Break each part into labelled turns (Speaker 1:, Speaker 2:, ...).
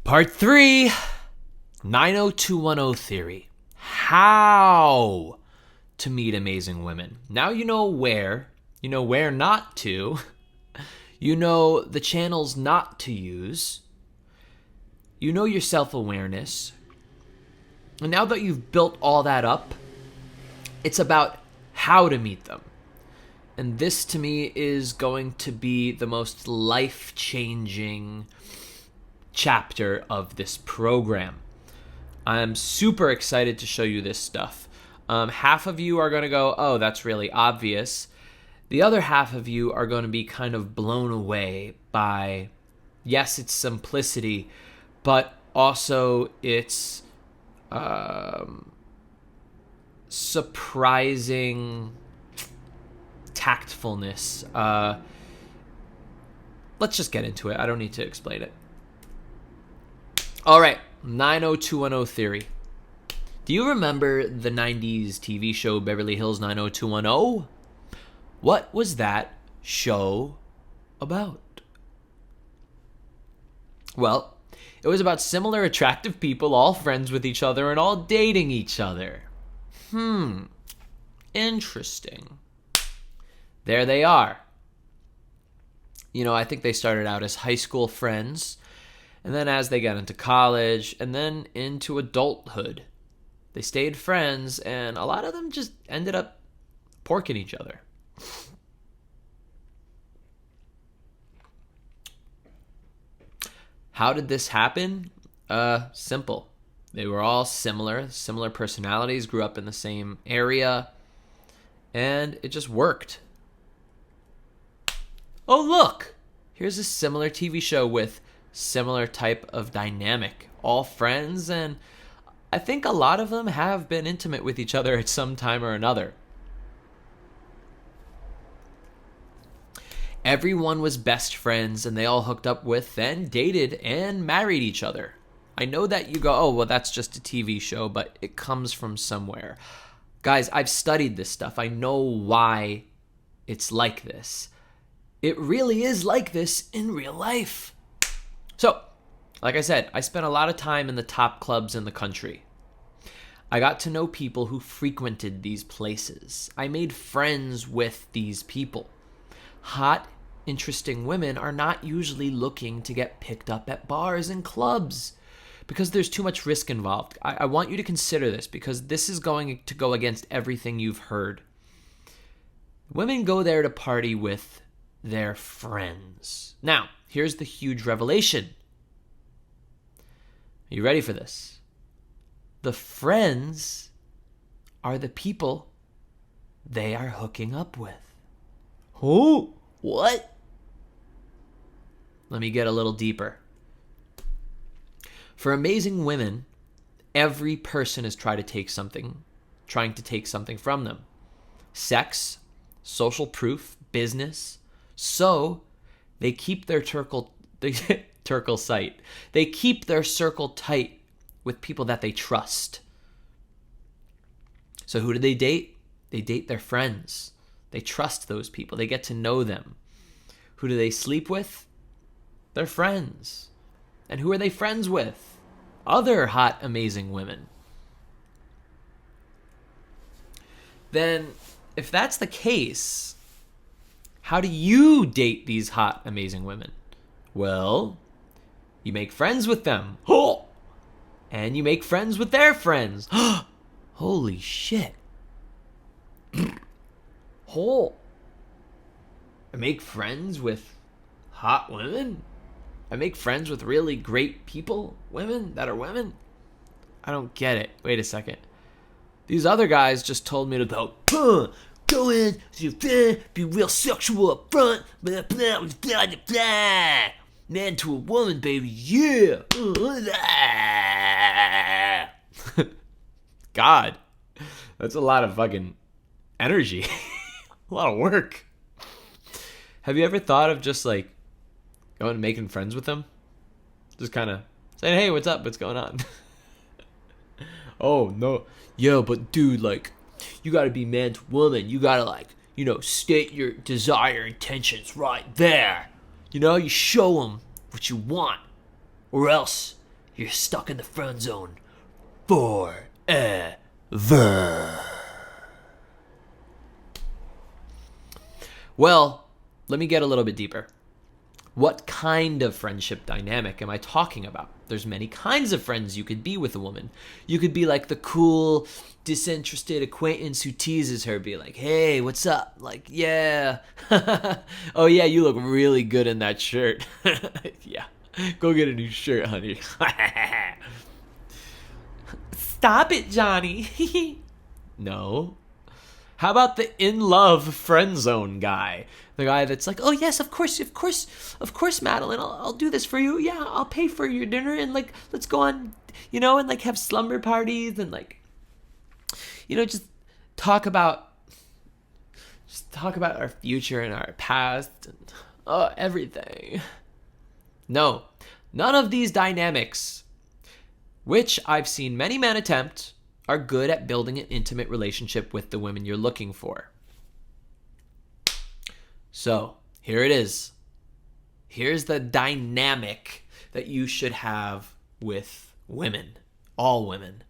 Speaker 1: Part 3, 90210 Theory. How to meet amazing women. Now you know where not to, you know the channels not to use, you know your self-awareness, and now that you've built all that up, it's about how to meet them. And this to me is going to be the most life-changing chapter of this program. I'm super excited to show you this stuff. Half of you are going to go, oh, that's really obvious. The other half of you are going to be kind of blown away by, yes, its simplicity, but also its surprising tactfulness. Let's just get into it. I don't need to explain it. All right, 90210 Theory. Do you remember the 90s TV show Beverly Hills 90210? What was that show about? Well, it was about similar attractive people, all friends with each other and all dating each other. Interesting. There they are. You know, I think they started out as high school friends, and then as they got into college, and then into adulthood, they stayed friends, and a lot of them just ended up porking each other. How did this happen? Simple. They were all similar personalities, grew up in the same area, and it just worked. Oh, look! Here's a similar TV show with similar type of dynamic. All friends, and I think a lot of them have been intimate with each other at some time or another. Everyone was best friends, and they all hooked up with, then dated, and married each other. I know that you go, oh, well, that's just a TV show, but it comes from somewhere. Guys, I've studied this stuff. I know why it's like this. It really is like this in real life. So, like I said, I spent a lot of time in the top clubs in the country. I got to know people who frequented these places. I made friends with these people. Hot, interesting women are not usually looking to get picked up at bars and clubs because there's too much risk involved. I want you to consider this because this is going to go against everything you've heard. Women go there to party with their friends. Now, here's the huge revelation. Are you ready for this? The friends are the people they are hooking up with. Who? What? Let me get a little deeper. For amazing women, every person is trying to take something from them. Sex, social proof, business. So they keep their They keep their circle tight with people that they trust. So who do they date? They date their friends. They trust those people. They get to know them. Who do they sleep with? Their friends. And who are they friends with? Other hot, amazing women. Then, if that's the case, how do you date these hot, amazing women? Well, you make friends with them. And you make friends with their friends. Holy shit. I make friends with hot women? I make friends with really great people? Women that are women? I don't get it. Wait a second. These other guys just told me to go in, be real sexual up front, blah, blah, blah, blah, blah. Man to a woman, baby, yeah. God, that's a lot of fucking energy. A lot of work. Have you ever thought of just like going and making friends with them? Just kind of saying, hey, what's up? What's going on? Oh, no. Yeah, but dude, like, you gotta be man to woman. You gotta, like, state your desire intentions right there. You show them what you want. Or else you're stuck in the friend zone forever. Well, let me get a little bit deeper. What kind of friendship dynamic am I talking about? There's many kinds of friends you could be with a woman. You could be like the cool, disinterested acquaintance who teases her, be like, hey, what's up? Like, yeah. Oh, yeah, you look really good in that shirt. Yeah, go get a new shirt, honey. Stop it, Johnny. No. How about the in-love friend zone guy? The guy that's like, oh yes, of course, Madeline, I'll do this for you. Yeah, I'll pay for your dinner and like, let's go on, and like have slumber parties and like, just talk about our future and our past and everything. No, none of these dynamics, which I've seen many men attempt, are good at building an intimate relationship with the women you're looking for. So, here it is. Here's the dynamic that you should have with women. All women.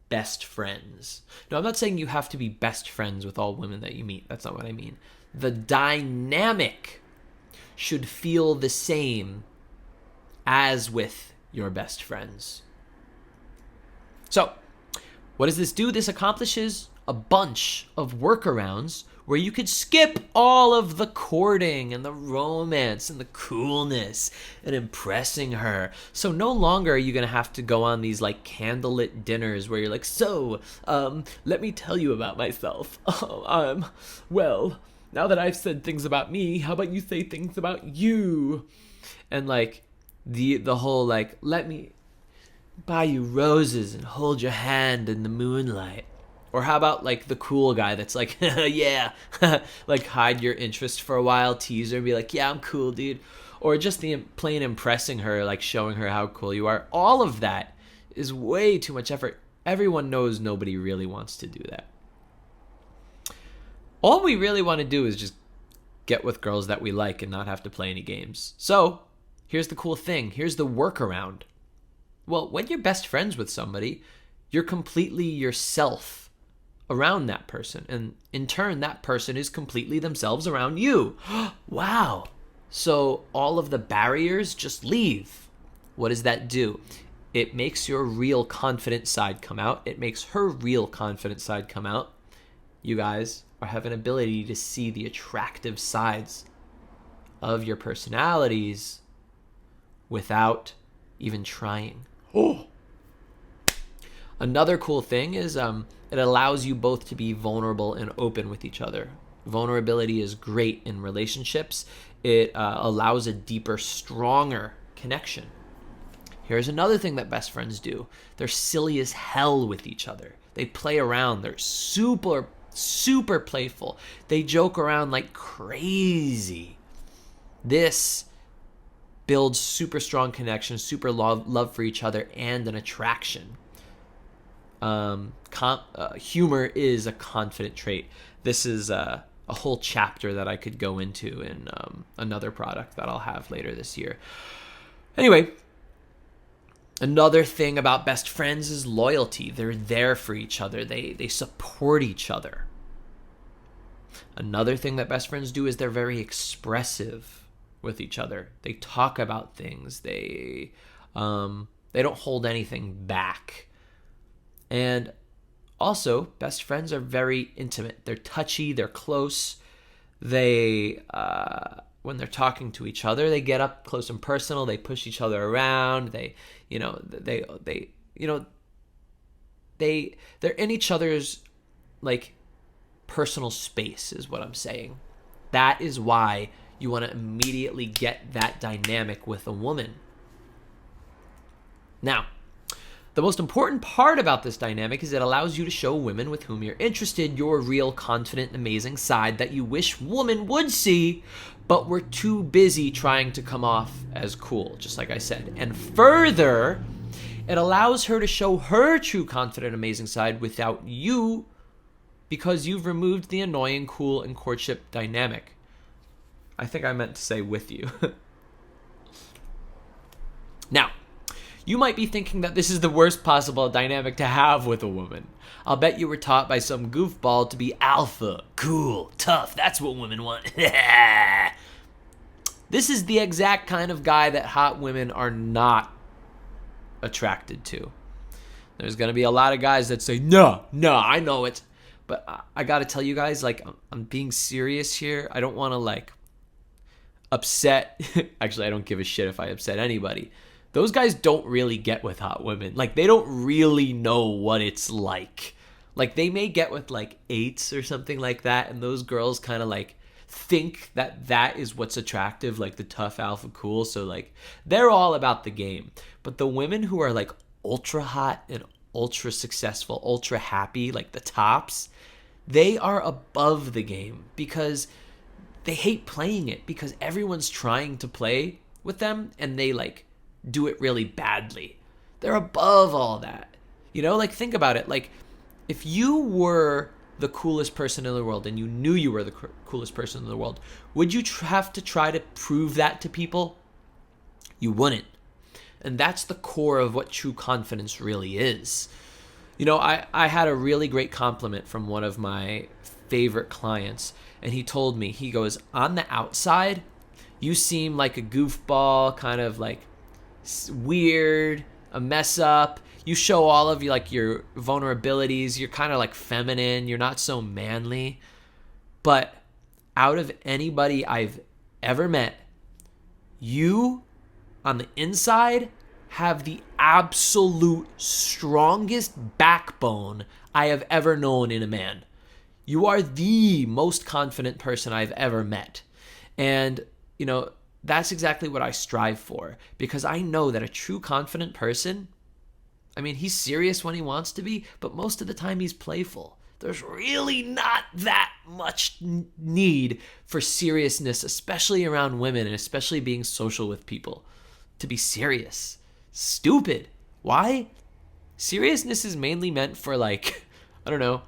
Speaker 1: Best friends. No, I'm not saying you have to be best friends with all women that you meet. That's not what I mean. The dynamic should feel the same as with your best friends. So, what does this do? This accomplishes a bunch of workarounds where you could skip all of the courting and the romance and the coolness and impressing her. So no longer are you going to have to go on these like candlelit dinners where you're like, so, let me tell you about myself. Well, now that I've said things about me, how about you say things about you? And like the whole like, let me buy you roses and hold your hand in the moonlight. Or how about like the cool guy that's like, yeah, like hide your interest for a while, tease her, and be like, yeah, I'm cool, dude. Or just the plain impressing her, like showing her how cool you are. All of that is way too much effort. Everyone knows nobody really wants to do that. All we really want to do is just get with girls that we like and not have to play any games. So here's the cool thing. Here's the workaround. Well, when you're best friends with somebody, you're completely yourself around that person. And in turn, that person is completely themselves around you. Wow. So all of the barriers just leave. What does that do? It makes your real confident side come out. It makes her real confident side come out. You guys have an ability to see the attractive sides of your personalities without even trying. Oh. Another cool thing is it allows you both to be vulnerable and open with each other. Vulnerability is great in relationships. It allows a deeper, stronger connection. Here's another thing that best friends do. They're silly as hell with each other. They play around. They're super, super playful. They joke around like crazy. This builds super strong connection, super love for each other, and an attraction. Humor is a confident trait. This is a whole chapter that I could go into in another product that I'll have later this year. Anyway, another thing about best friends is loyalty. They're there for each other. They support each other. Another thing that best friends do is they're very expressive with each other. They talk about things. They don't hold anything back. And also, best friends are very intimate. They're touchy. They're close. They, when they're talking to each other, they get up close and personal. They push each other around. They're in each other's like personal space, is what I'm saying. That is why you want to immediately get that dynamic with a woman. Now, the most important part about this dynamic is it allows you to show women with whom you're interested your real, confident, amazing side that you wish women would see, but we're too busy trying to come off as cool, just like I said. And further, it allows her to show her true, confident, amazing side without you, because you've removed the annoying, cool, and courtship dynamic. I think I meant to say with you. Now, You might be thinking that this is the worst possible dynamic to have with a woman. I'll bet you were taught by some goofball to be alpha, cool, tough. That's what women want. This is the exact kind of guy that hot women are not attracted to. There's going to be a lot of guys that say, no, I know it. But I got to tell you guys, like, I'm being serious here. I don't want to, like, upset. Actually, I don't give a shit if I upset anybody. Those guys don't really get with hot women. Like, they don't really know what it's like. Like, they may get with, like, 8s or something like that, and those girls kind of, like, think that that is what's attractive, like the tough alpha cool. So, like, they're all about the game. But the women who are, like, ultra hot and ultra successful, ultra happy, like the tops, they are above the game because they hate playing it because everyone's trying to play with them and they, like, do it really badly. They're above all that. You know, like, think about it. Like, if you were the coolest person in the world and you knew you were the coolest person in the world, would you have to try to prove that to people? You wouldn't. And that's the core of what true confidence really is. You know, I had a really great compliment from one of my favorite clients, and he told me, he goes, on the outside, you seem like a goofball, kind of like weird, a mess up. You show all of your vulnerabilities. You're kind of like feminine. You're not so manly. But out of anybody I've ever met, you on the inside have the absolute strongest backbone I have ever known in a man. You are the most confident person I've ever met. And, you know, that's exactly what I strive for, because I know that a true confident person, I mean, he's serious when he wants to be, but most of the time he's playful. There's really not that much need for seriousness, especially around women and especially being social with people, to be serious. Stupid. Why? Seriousness is mainly meant for, like, I don't know,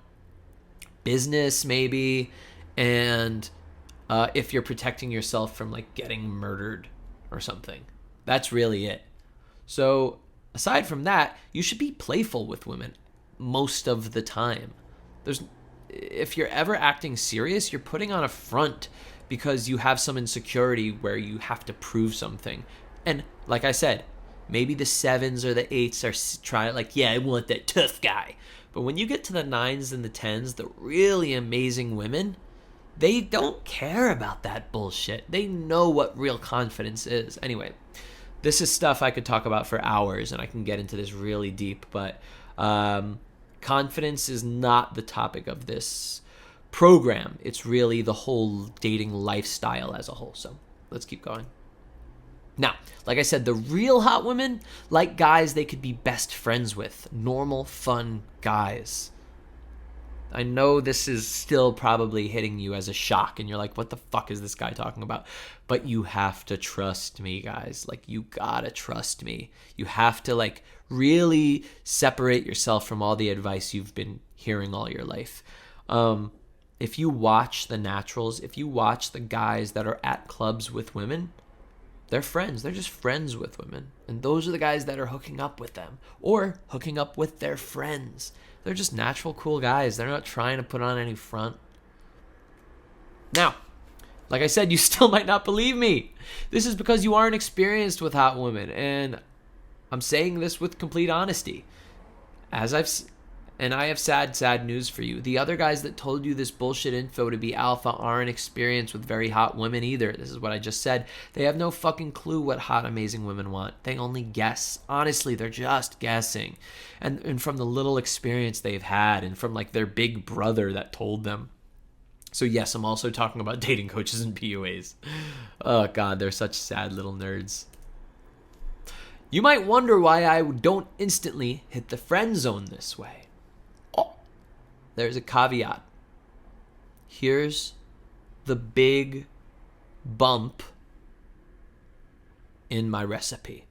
Speaker 1: business maybe, and if you're protecting yourself from, like, getting murdered or something. That's really it. So aside from that, you should be playful with women most of the time. If you're ever acting serious, you're putting on a front because you have some insecurity where you have to prove something. And like I said, maybe the 7s or the 8s are trying, like, yeah, I want that tough guy. But when you get to the 9s and the 10s, the really amazing women, they don't care about that bullshit. They know what real confidence is. Anyway, this is stuff I could talk about for hours, and I can get into this really deep, but confidence is not the topic of this program. It's really the whole dating lifestyle as a whole. So let's keep going. Now, like I said, the real hot women like guys they could be best friends with. Normal, fun guys. I know this is still probably hitting you as a shock, and you're like, what the fuck is this guy talking about? But you have to trust me, guys. Like, you gotta trust me. You have to, like, really separate yourself from all the advice you've been hearing all your life. If you watch the naturals, if you watch the guys that are at clubs with women, they're friends. They're just friends with women. And those are the guys that are hooking up with them or hooking up with their friends. They're just natural, cool guys. They're not trying to put on any front. Now, like I said, you still might not believe me. This is because you aren't experienced with hot women. And I'm saying this with complete honesty. I have sad news for you. The other guys that told you this bullshit info to be alpha aren't experienced with very hot women either. This is what I just said. They have no fucking clue what hot, amazing women want. They only guess. Honestly, they're just guessing. And from the little experience they've had and from, like, their big brother that told them. So yes, I'm also talking about dating coaches and PUAs. Oh God, they're such sad little nerds. You might wonder why I don't instantly hit the friend zone this way. There's a caveat. Here's the big bump in my recipe.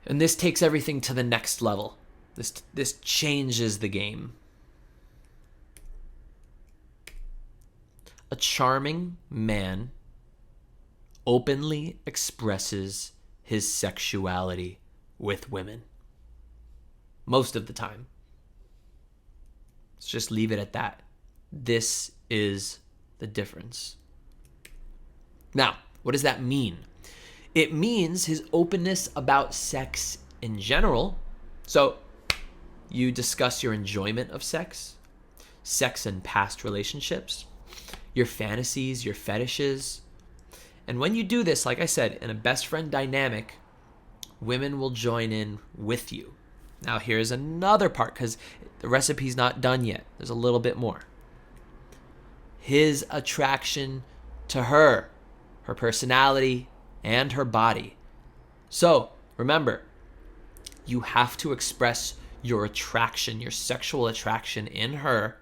Speaker 1: And this takes everything to the next level. This changes the game. A charming man openly expresses his sexuality with women. Most of the time. Let's just leave it at that. This is the difference. Now, what does that mean? It means his openness about sex in general. So, you discuss your enjoyment of sex, sex in past relationships, your fantasies, your fetishes. And when you do this, like I said, in a best friend dynamic, women will join in with you. Now, here's another part, because the recipe's not done yet. There's a little bit more. His attraction to her personality, and her body. So, remember, you have to express your attraction, your sexual attraction in her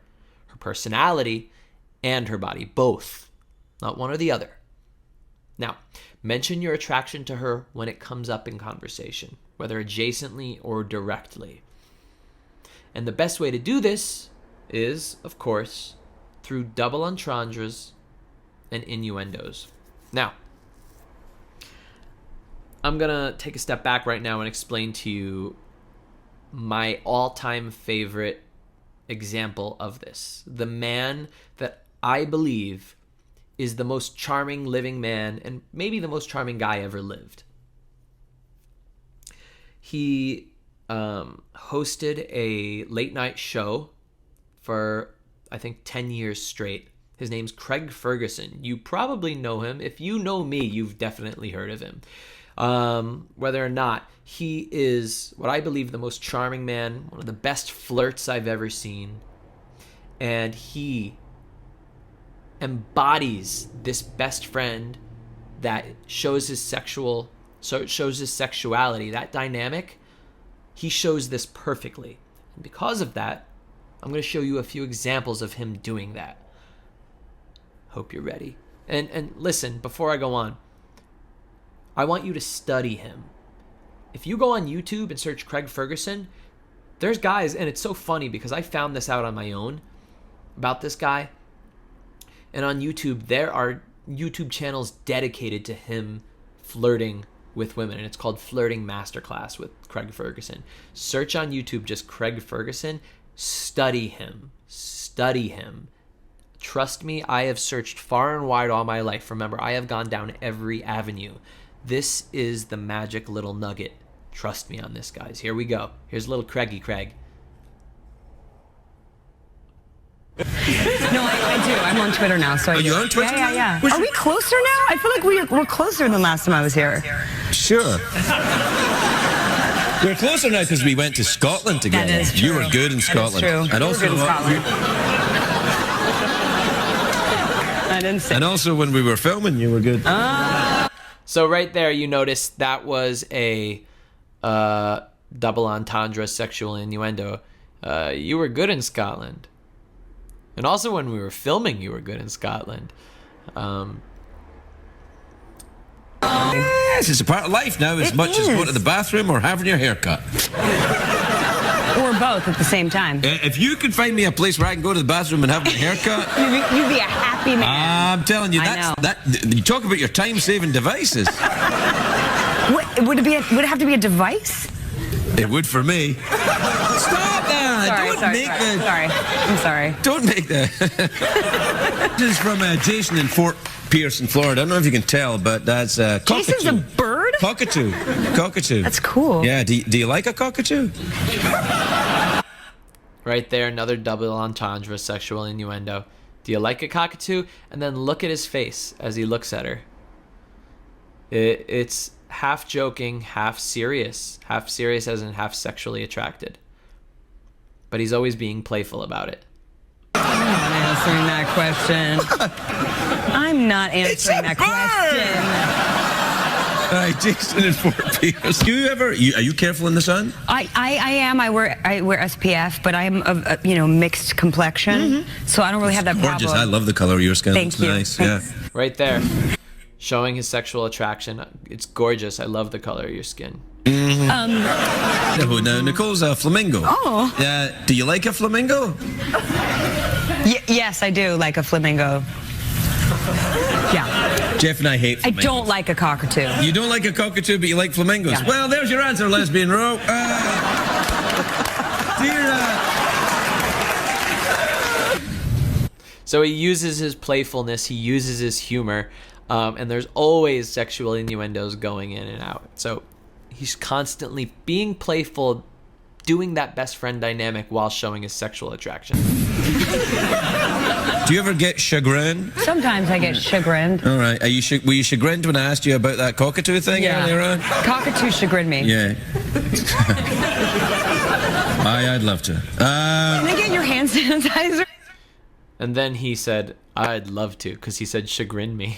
Speaker 1: personality, and her body. Both. Not one or the other. Now, mention your attraction to her when it comes up in conversation, whether adjacently or directly. And the best way to do this is, of course, through double entendres and innuendos. Now, I'm going to take a step back right now and explain to you my all-time favorite example of this. The man that I believe is the most charming living man and maybe the most charming guy ever lived. He hosted a late night show for, I think, 10 years straight. His name's Craig Ferguson. You probably know him. If you know me, you've definitely heard of him. Whether or not, he is what I believe the most charming man, one of the best flirts I've ever seen. And he embodies this best friend that shows his sexuality, that dynamic. He shows this perfectly. And because of that, I'm going to show you a few examples of him doing that. Hope you're ready. And listen, before I go on, I want you to study him. If you go on YouTube and search Craig Ferguson, there's guys, and it's so funny because I found this out on my own about this guy. And on YouTube, there are YouTube channels dedicated to him flirting with women, and it's called Flirting Masterclass with Craig Ferguson. Search on YouTube just Craig Ferguson. Study him. Study him. Trust me, I have searched far and wide all my life. Remember, I have gone down every avenue. This is the magic little nugget. Trust me on this, guys. Here we go. Here's little Craigie Craig.
Speaker 2: No, I do. I'm on Twitter now. So
Speaker 3: Are you on Twitter now?
Speaker 2: Yeah. Are we closer now? I feel like we're closer than last time I was here.
Speaker 3: Sure. We're closer now because we went to Scotland together.
Speaker 2: That is true.
Speaker 3: You were good in Scotland.
Speaker 2: That is true.
Speaker 3: And
Speaker 2: You were
Speaker 3: also,
Speaker 2: good in Scotland. I didn't say.
Speaker 3: and also when we were filming, you were good.
Speaker 1: So right there, you notice that was a double entendre sexual innuendo. You were good in Scotland. And also when we were filming, you were good in Scotland.
Speaker 3: Yes, it's a part of life now, as much as going to the bathroom or having your hair cut.
Speaker 2: Or both at the same time.
Speaker 3: If you could find me a place where I can go to the bathroom and have my hair cut,
Speaker 2: You'd be a happy man.
Speaker 3: I'm telling you,
Speaker 2: I know.
Speaker 3: you talk about your time-saving devices.
Speaker 2: Would it have to be a device?
Speaker 3: It would for me. Stop that!
Speaker 2: I'm sorry.
Speaker 3: Don't make that. This is from Jason in Fort Pierce in Florida. I don't know if you can tell, but that's cockatoo.
Speaker 2: Jason's a bird?
Speaker 3: Cockatoo. Cockatoo.
Speaker 2: That's cool.
Speaker 3: Yeah, do you like a cockatoo?
Speaker 1: Right there, another double entendre sexual innuendo. Do you like a cockatoo? And then look at his face as he looks at her. It's half joking, half serious as in half sexually attracted. But he's always being playful about it.
Speaker 2: I'm not answering that question. I'm not answering that question.
Speaker 3: Hi, Jason in Fort Pierce. Are you careful in the sun?
Speaker 2: I am. I wear SPF, but I'm of mixed complexion, so I don't really have that
Speaker 3: Gorgeous.
Speaker 2: problem.
Speaker 3: I love the color of your skin.
Speaker 2: Thank
Speaker 3: It's
Speaker 2: you.
Speaker 3: nice.
Speaker 2: Thanks.
Speaker 3: Yeah.
Speaker 1: Right there. Showing his sexual attraction. It's gorgeous. I love the color of your skin.
Speaker 3: No, Nicole's a flamingo.
Speaker 2: Oh.
Speaker 3: Do you like a flamingo?
Speaker 2: Yes, I do like a flamingo. Yeah.
Speaker 3: Jeff and I hate
Speaker 2: I
Speaker 3: flamingos.
Speaker 2: don't like a cockatoo.
Speaker 3: You don't like a cockatoo, but you like flamingos.
Speaker 2: Yeah.
Speaker 3: Well, there's your answer, lesbian row. Dear,
Speaker 1: So he uses his playfulness, he uses his humor, and there's always sexual innuendos going in and out. So he's constantly being playful, doing that best friend dynamic while showing his sexual attraction.
Speaker 3: do you ever get chagrin?
Speaker 2: Sometimes I get chagrined.
Speaker 3: All right. Were you chagrined when I asked you about that cockatoo thing earlier on?
Speaker 2: Cockatoo chagrined me.
Speaker 3: Yeah. I'd love to.
Speaker 2: Can I get your hand sanitizer?
Speaker 1: And then he said, I'd love to, because he said chagrin me.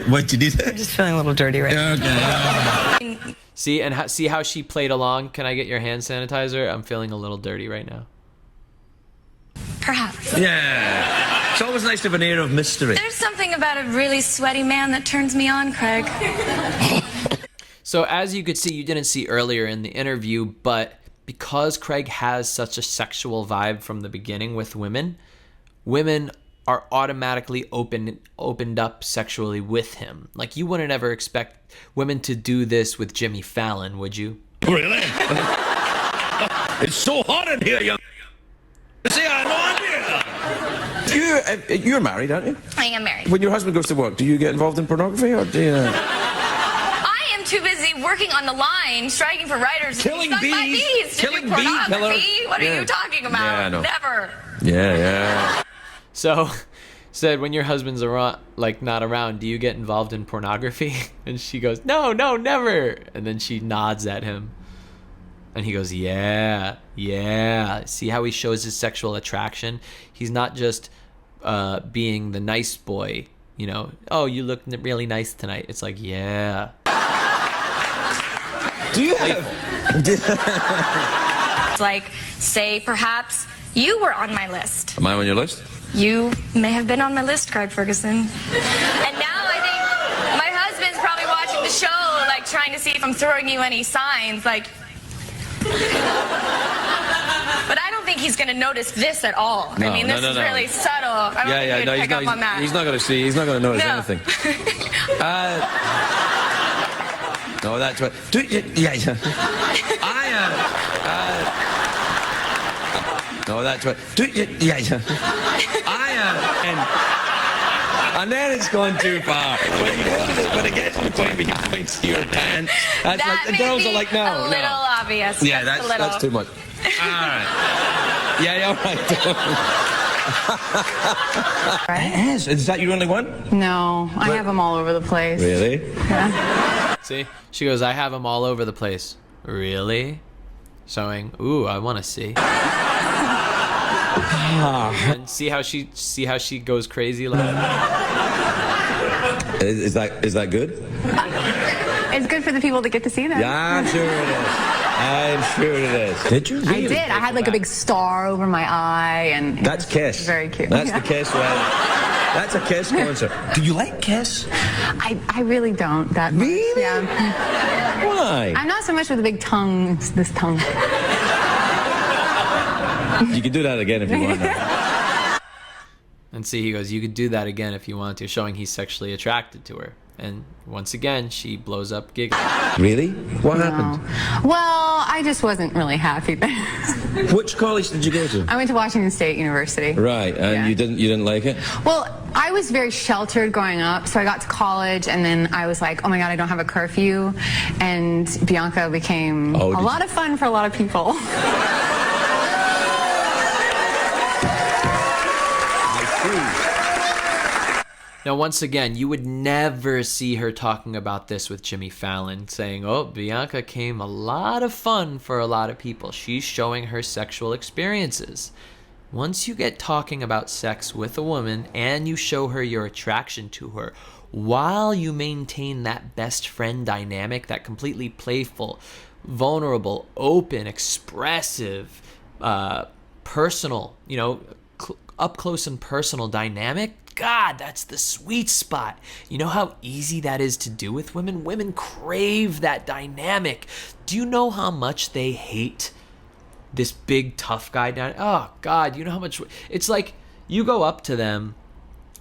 Speaker 3: What, you did?
Speaker 2: I'm just feeling a little dirty right now.
Speaker 3: Okay.
Speaker 1: See, and see how she played along? Can I get your hand sanitizer? I'm feeling a little dirty right now.
Speaker 4: Perhaps.
Speaker 3: Yeah. It's always nice to have an air of mystery.
Speaker 4: There's something about a really sweaty man that turns me on, Craig.
Speaker 1: So as you could see, you didn't see earlier in the interview, but because Craig has such a sexual vibe from the beginning with women, women are automatically opened up sexually with him. Like, you wouldn't ever expect women to do this with Jimmy Fallon, would you?
Speaker 3: Really? It's so hot in here, young. See, I know idea. You're married, aren't you?
Speaker 4: I am married.
Speaker 3: When your husband goes to work, do you get involved in pornography, or do you?
Speaker 4: I am too busy working on the line, striking for writers.
Speaker 3: Killing
Speaker 4: Stuck my
Speaker 3: bees.
Speaker 4: bees to
Speaker 3: Killing
Speaker 4: do
Speaker 3: bee
Speaker 4: pornography.
Speaker 3: killer.
Speaker 4: What
Speaker 3: Yeah.
Speaker 4: are you talking about?
Speaker 3: Yeah, I know.
Speaker 4: Never.
Speaker 3: Yeah.
Speaker 1: So said, when your husband's around, like not around, do you get involved in pornography? And she goes, no, never. And then she nods at him. And he goes, yeah. See how he shows his sexual attraction? He's not just being the nice boy, you know, oh, you look really nice tonight. It's like, yeah.
Speaker 3: Do you have?
Speaker 4: It's like, say, perhaps you were on my list.
Speaker 3: Am I on your list?
Speaker 4: You may have been on my list, Craig Ferguson. And now I think my husband's probably watching the show, like trying to see if I'm throwing you any signs, like. But I don't think he's going to notice this at all.
Speaker 3: No,
Speaker 4: I mean, this
Speaker 3: no,
Speaker 4: is
Speaker 3: no.
Speaker 4: really subtle. I don't think he'd pick up on that.
Speaker 3: He's not going to see. He's not going to notice
Speaker 4: No.
Speaker 3: anything. No, that's what. Yeah. No, that's what. Yeah. And then it's gone too far. When it gets to the point where you point to your pants, that's
Speaker 4: That
Speaker 3: like the
Speaker 4: may
Speaker 3: girls
Speaker 4: be
Speaker 3: are like, no,
Speaker 4: a little
Speaker 3: no.
Speaker 4: obvious.
Speaker 3: Yeah,
Speaker 4: just a little.
Speaker 3: that's too much. All right. Yeah, all right. Yes. Is that your only one?
Speaker 2: No, I have them all over the place.
Speaker 3: Really?
Speaker 1: See? She goes, I have them all over the place. Really? Showing, ooh, I want to see. And see how she goes crazy like.
Speaker 3: Is that good?
Speaker 5: It's good for the people that get to see them.
Speaker 3: Yeah, I'm sure it is. I'm sure it is. Did you?
Speaker 5: I did. I had like a big star over my eye, and it
Speaker 3: That's
Speaker 5: was
Speaker 3: Kiss.
Speaker 5: Very cute.
Speaker 3: That's
Speaker 5: Yeah.
Speaker 3: the Kiss one. That's a Kiss concert. Do you like Kiss?
Speaker 5: I really don't that much.
Speaker 3: Really?
Speaker 5: Yeah.
Speaker 3: Why?
Speaker 5: I'm not so much with the big tongue. It's this tongue.
Speaker 3: You can do that again if you want.
Speaker 1: And see, he goes, you could do that again if you want to, showing he's sexually attracted to her. And once again, she blows up giggling.
Speaker 3: Really? What
Speaker 5: No.
Speaker 3: happened?
Speaker 5: Well, I just wasn't really happy there.
Speaker 3: Which college did you go to?
Speaker 5: I went to Washington State University.
Speaker 3: Right, and
Speaker 5: Yeah.
Speaker 3: you didn't like it?
Speaker 5: Well, I was very sheltered growing up, so I got to college, and then I was like, oh my God, I don't have a curfew. And Bianca became
Speaker 3: Oh,
Speaker 5: a
Speaker 3: did
Speaker 5: lot
Speaker 3: you-
Speaker 5: of fun for a lot of people.
Speaker 1: Now, once again, you would never see her talking about this with Jimmy Fallon, saying, oh, Bianca came a lot of fun for a lot of people. She's showing her sexual experiences. Once you get talking about sex with a woman and you show her your attraction to her, while you maintain that best friend dynamic, that completely playful, vulnerable, open, expressive, personal, you know, up close and personal dynamic, God, that's the sweet spot. You know how easy that is to do with women? Women crave that dynamic. Do you know how much they hate this big tough guy down? Oh God, you know how much it's like you go up to them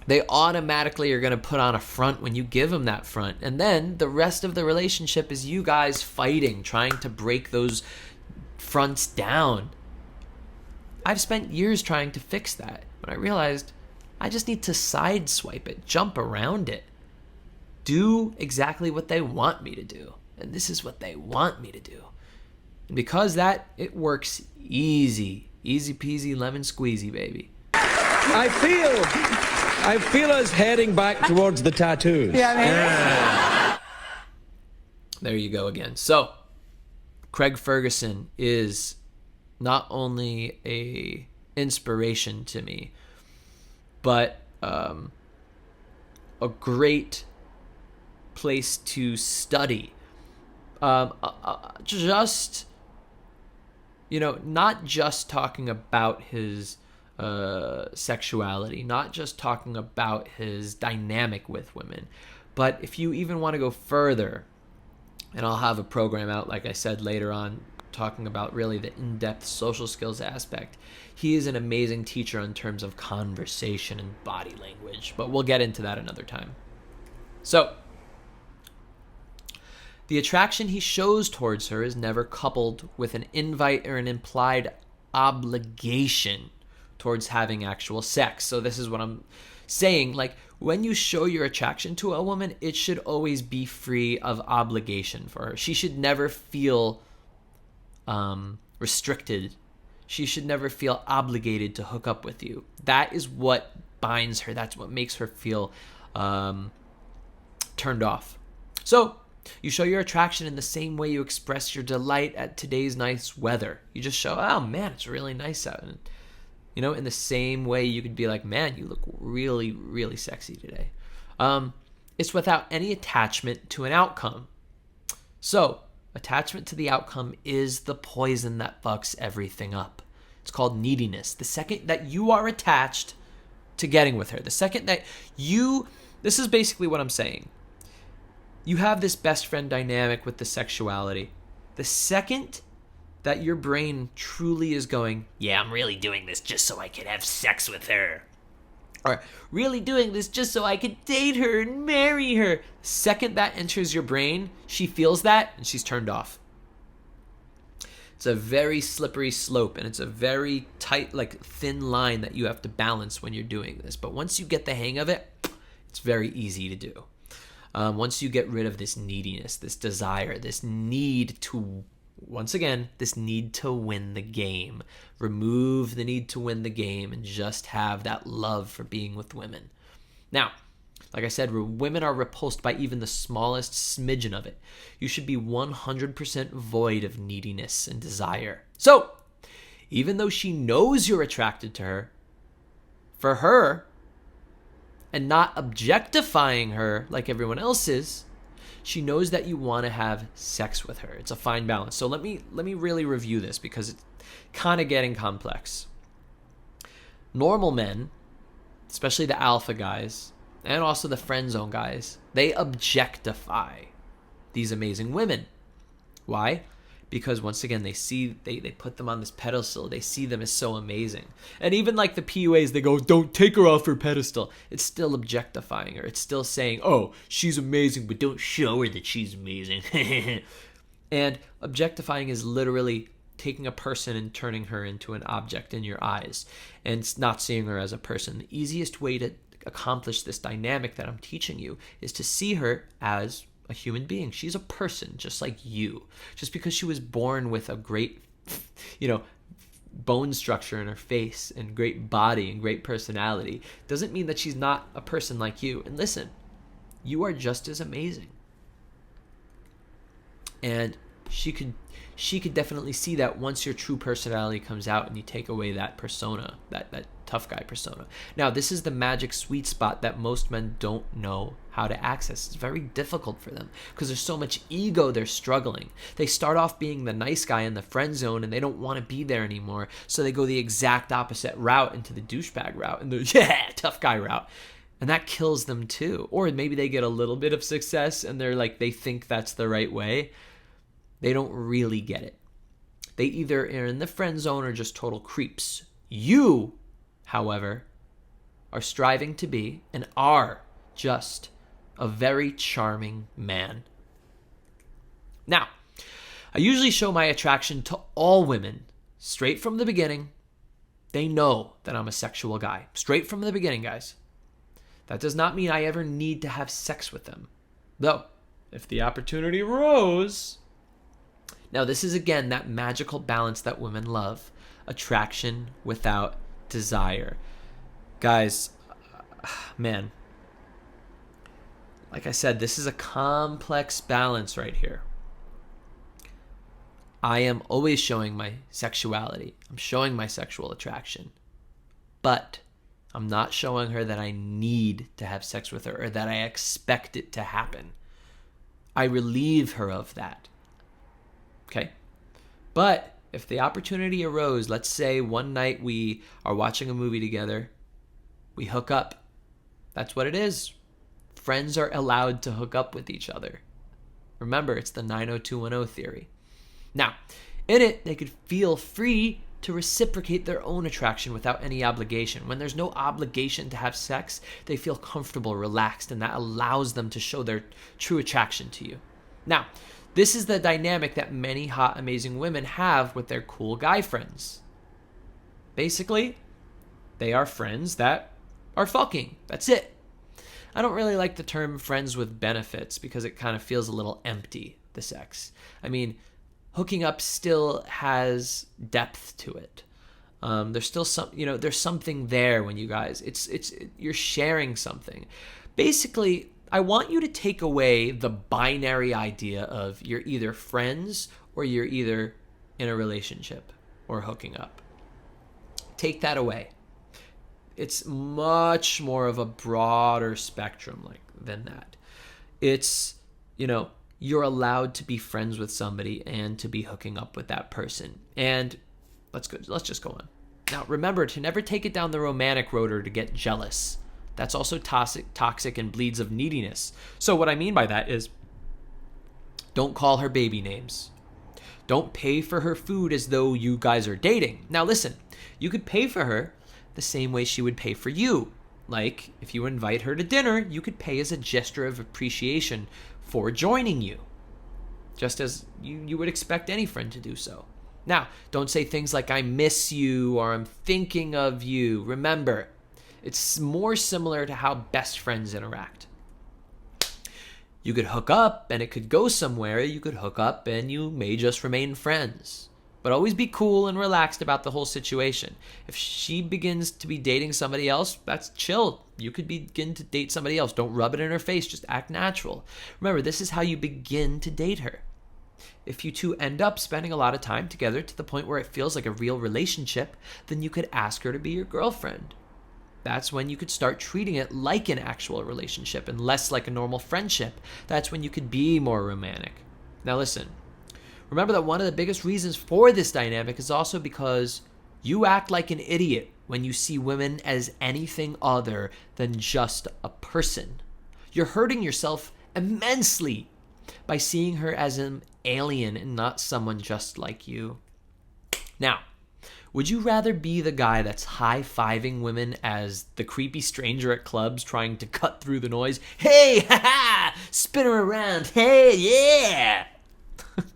Speaker 1: they automatically are going to put on a front when you give them that front. And then the rest of the relationship is you guys fighting, trying to break those fronts down. I've spent years trying to fix that, but I realized I just need to sideswipe it, jump around it, do exactly what they want me to do. And this is what they want me to do. And because that, it works easy. Easy peasy lemon squeezy, baby.
Speaker 3: I feel us heading back towards the tattoos.
Speaker 5: Yeah.
Speaker 1: There you go again. So, Craig Ferguson is not only a inspiration to me, but a great place to study. Just, not just talking about his sexuality, not just talking about his dynamic with women, but if you even want to go further, and I'll have a program out, like I said, later on, talking about really the in-depth social skills aspect. He is an amazing teacher in terms of conversation and body language, but we'll get into that another time. So, the attraction he shows towards her is never coupled with an invite or an implied obligation towards having actual sex. So this is what I'm saying. Like, when you show your attraction to a woman, it should always be free of obligation for her. She should never feel restricted. She should never feel obligated to hook up with you. That is what binds her. That's what makes her feel turned off. So, you show your attraction in the same way you express your delight at today's nice weather. You just show, oh man, it's really nice out. And, in the same way you could be like, man, you look really, really sexy today. It's without any attachment to an outcome. So, attachment to the outcome is the poison that fucks everything up. It's called neediness. The second that you are attached to getting with her, the second that this is basically what I'm saying. You have this best friend dynamic with the sexuality. The second that your brain truly is going, yeah, I'm really doing this just so I can have sex with her, or really doing this just so I could date her and marry her. The second that enters your brain, she feels that and she's turned off. It's a very slippery slope, and it's a very tight, thin line that you have to balance when you're doing this. But once you get the hang of it, it's very easy to do. Once you get rid of this neediness, this desire, this need to, once again, this need to win the game. Remove the need to win the game and just have that love for being with women. Now, like I said, women are repulsed by even the smallest smidgen of it. You should be 100% void of neediness and desire. So, even though she knows you're attracted to her, for her, and not objectifying her like everyone else is, she knows that you want to have sex with her. It's a fine balance. So let me really review this because it's kind of getting complex. Normal men, especially the alpha guys, and also the friend zone guys, they objectify these amazing women. Why? Because once again, they put them on this pedestal. They see them as so amazing. And even like the PUAs, they go, don't take her off her pedestal. It's still objectifying her. It's still saying, oh, she's amazing, but don't show her that she's amazing. And objectifying is literally taking a person and turning her into an object in your eyes and not seeing her as a person. The easiest way to accomplish this dynamic that I'm teaching you is to see her as a human being. She's a person just like you. Just because she was born with a great, bone structure in her face and great body and great personality doesn't mean that she's not a person like you. And listen, you are just as amazing. And she could definitely see that once your true personality comes out and you take away that persona, that tough guy persona. Now, this is the magic sweet spot that most men don't know how to access. It's very difficult for them because there's so much ego, they're struggling. They start off being the nice guy in the friend zone and they don't want to be there anymore. So they go the exact opposite route into the douchebag route and the tough guy route. And that kills them too. Or maybe they get a little bit of success and they think that's the right way. They don't really get it. They either are in the friend zone or just total creeps. You, however, are striving to be and are just a very charming man. Now, I usually show my attraction to all women straight from the beginning. They know that I'm a sexual guy. Straight from the beginning, guys. That does not mean I ever need to have sex with them. Though, if the opportunity arose... Now, this is again that magical balance that women love. Attraction without desire. Guys, man. Like I said, this is a complex balance right here. I am always showing my sexuality. I'm showing my sexual attraction. But I'm not showing her that I need to have sex with her or that I expect it to happen. I relieve her of that. Okay? But if the opportunity arose, let's say one night we are watching a movie together, we hook up. That's what it is. Friends are allowed to hook up with each other. Remember, it's the 90210 theory. Now, in it, they could feel free to reciprocate their own attraction without any obligation. When there's no obligation to have sex, they feel comfortable, relaxed, and that allows them to show their true attraction to you. Now, this is the dynamic that many hot, amazing women have with their cool guy friends. Basically, they are friends that are fucking. That's it. I don't really like the term friends with benefits because it kind of feels a little empty, the sex. I mean, hooking up still has depth to it. There's still there's something there when you guys, you're sharing something. Basically, I want you to take away the binary idea of you're either friends or you're either in a relationship or hooking up. Take that away. It's much more of a broader spectrum than that. It's, you're allowed to be friends with somebody and to be hooking up with that person. And let's just go on. Now, remember to never take it down the romantic road or to get jealous. That's also toxic and bleeds of neediness. So what I mean by that is don't call her baby names. Don't pay for her food as though you guys are dating. Now listen, you could pay for her the same way she would pay for you. Like, if you invite her to dinner, you could pay as a gesture of appreciation for joining you, just as you would expect any friend to do so. Now, don't say things like, I miss you, or I'm thinking of you. Remember, it's more similar to how best friends interact. You could hook up, and it could go somewhere. You could hook up, and you may just remain friends. But always be cool and relaxed about the whole situation. If she begins to be dating somebody else, that's chill. You could begin to date somebody else. Don't rub it in her face. Just act natural. Remember, this is how you begin to date her. If you two end up spending a lot of time together to the point where it feels like a real relationship, then you could ask her to be your girlfriend. That's when you could start treating it like an actual relationship and less like a normal friendship. That's when you could be more romantic. Now listen. Remember that one of the biggest reasons for this dynamic is also because you act like an idiot when you see women as anything other than just a person. You're hurting yourself immensely by seeing her as an alien and not someone just like you. Now, would you rather be the guy that's high-fiving women as the creepy stranger at clubs trying to cut through the noise? Hey, ha-ha, spin her around, hey, yeah!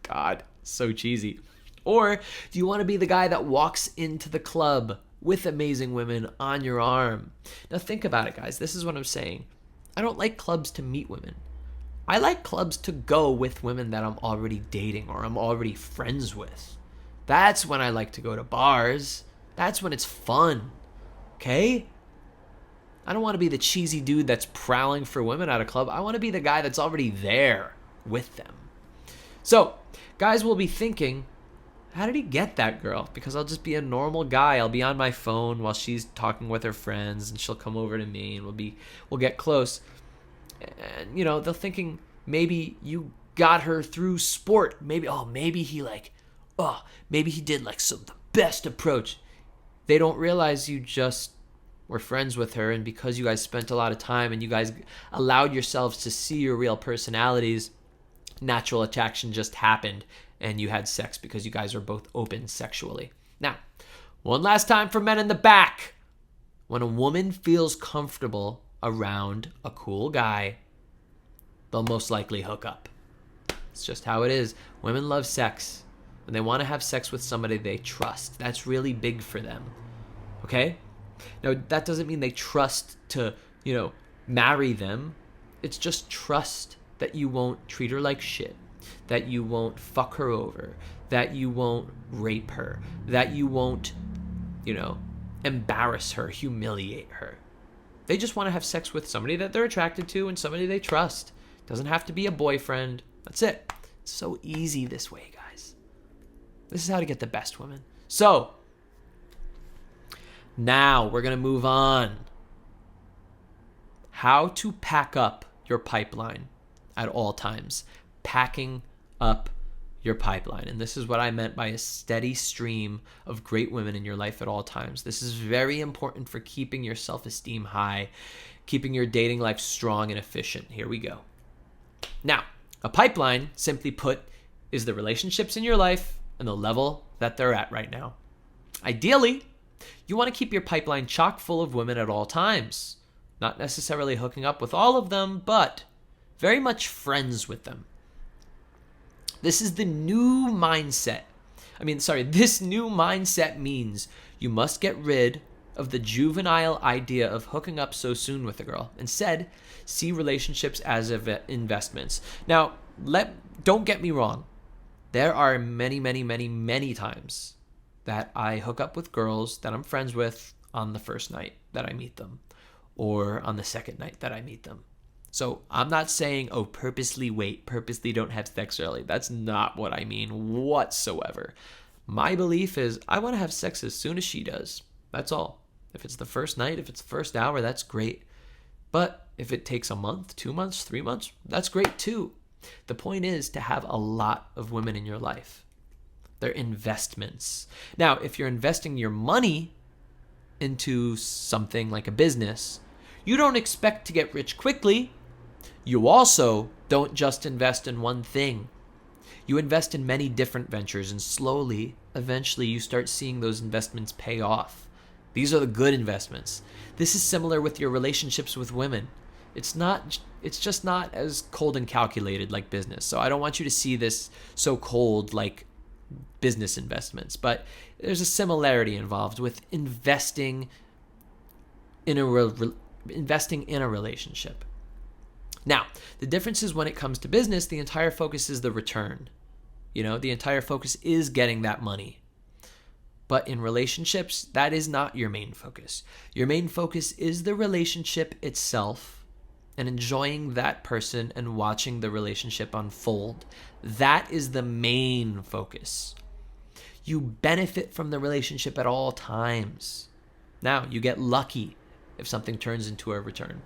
Speaker 1: God, so cheesy. Or do you want to be the guy that walks into the club with amazing women on your arm? Now think about it, guys. This is what I'm saying. I don't like clubs to meet women. I like clubs to go with women that I'm already dating or I'm already friends with. That's when I like to go to bars. That's when it's fun. Okay? I don't want to be the cheesy dude that's prowling for women at a club. I want to be the guy that's already there with them. So, guys will be thinking, how did he get that girl? Because I'll just be a normal guy. I'll be on my phone while she's talking with her friends, and she'll come over to me, and we'll get close. And, they're thinking maybe you got her through sport. Maybe he did the best approach. They don't realize you just were friends with her, and because you guys spent a lot of time and you guys allowed yourselves to see your real personalities, natural attraction just happened and you had sex because you guys are both open sexually. Now, one last time for men in the back. When a woman feels comfortable around a cool guy, they'll most likely hook up. It's just how it is. Women love sex, and they want to have sex with somebody they trust. That's really big for them. Okay? Now, that doesn't mean they trust to, marry them. It's just trust that you won't treat her like shit, that you won't fuck her over, that you won't rape her, that you won't, embarrass her, humiliate her. They just want to have sex with somebody that they're attracted to and somebody they trust. Doesn't have to be a boyfriend. That's it. It's so easy this way, guys. This is how to get the best women. So, now we're going to move on. How to pack up your pipeline at all times. Packing up your pipeline. And this is what I meant by a steady stream of great women in your life at all times. This is very important for keeping your self-esteem high, keeping your dating life strong and efficient. Here we go. Now, a pipeline, simply put, is the relationships in your life and the level that they're at right now. Ideally, you want to keep your pipeline chock full of women at all times. Not necessarily hooking up with all of them, but very much friends with them. This is the new mindset. This new mindset means you must get rid of the juvenile idea of hooking up so soon with a girl. Instead, see relationships as investments. Now, don't get me wrong. There are many, many, many, many times that I hook up with girls that I'm friends with on the first night that I meet them, or on the second night that I meet them. So I'm not saying, purposely wait, purposely don't have sex early. That's not what I mean whatsoever. My belief is I want to have sex as soon as she does. That's all. If it's the first night, if it's the first hour, that's great. But if it takes a month, 2 months, 3 months, that's great too. The point is to have a lot of women in your life. They're investments. Now, if you're investing your money into something like a business, you don't expect to get rich quickly. You also don't just invest in one thing. You invest in many different ventures, and slowly, eventually, you start seeing those investments pay off. These are the good investments. This is similar with your relationships with women. It's just not as cold and calculated like business. So I don't want you to see this so cold like business investments, but there's a similarity involved with investing in a relationship. Now, the difference is when it comes to business, the entire focus is the return. The entire focus is getting that money. But in relationships, that is not your main focus. Your main focus is the relationship itself and enjoying that person and watching the relationship unfold. That is the main focus. You benefit from the relationship at all times. Now, you get lucky if something turns into a return.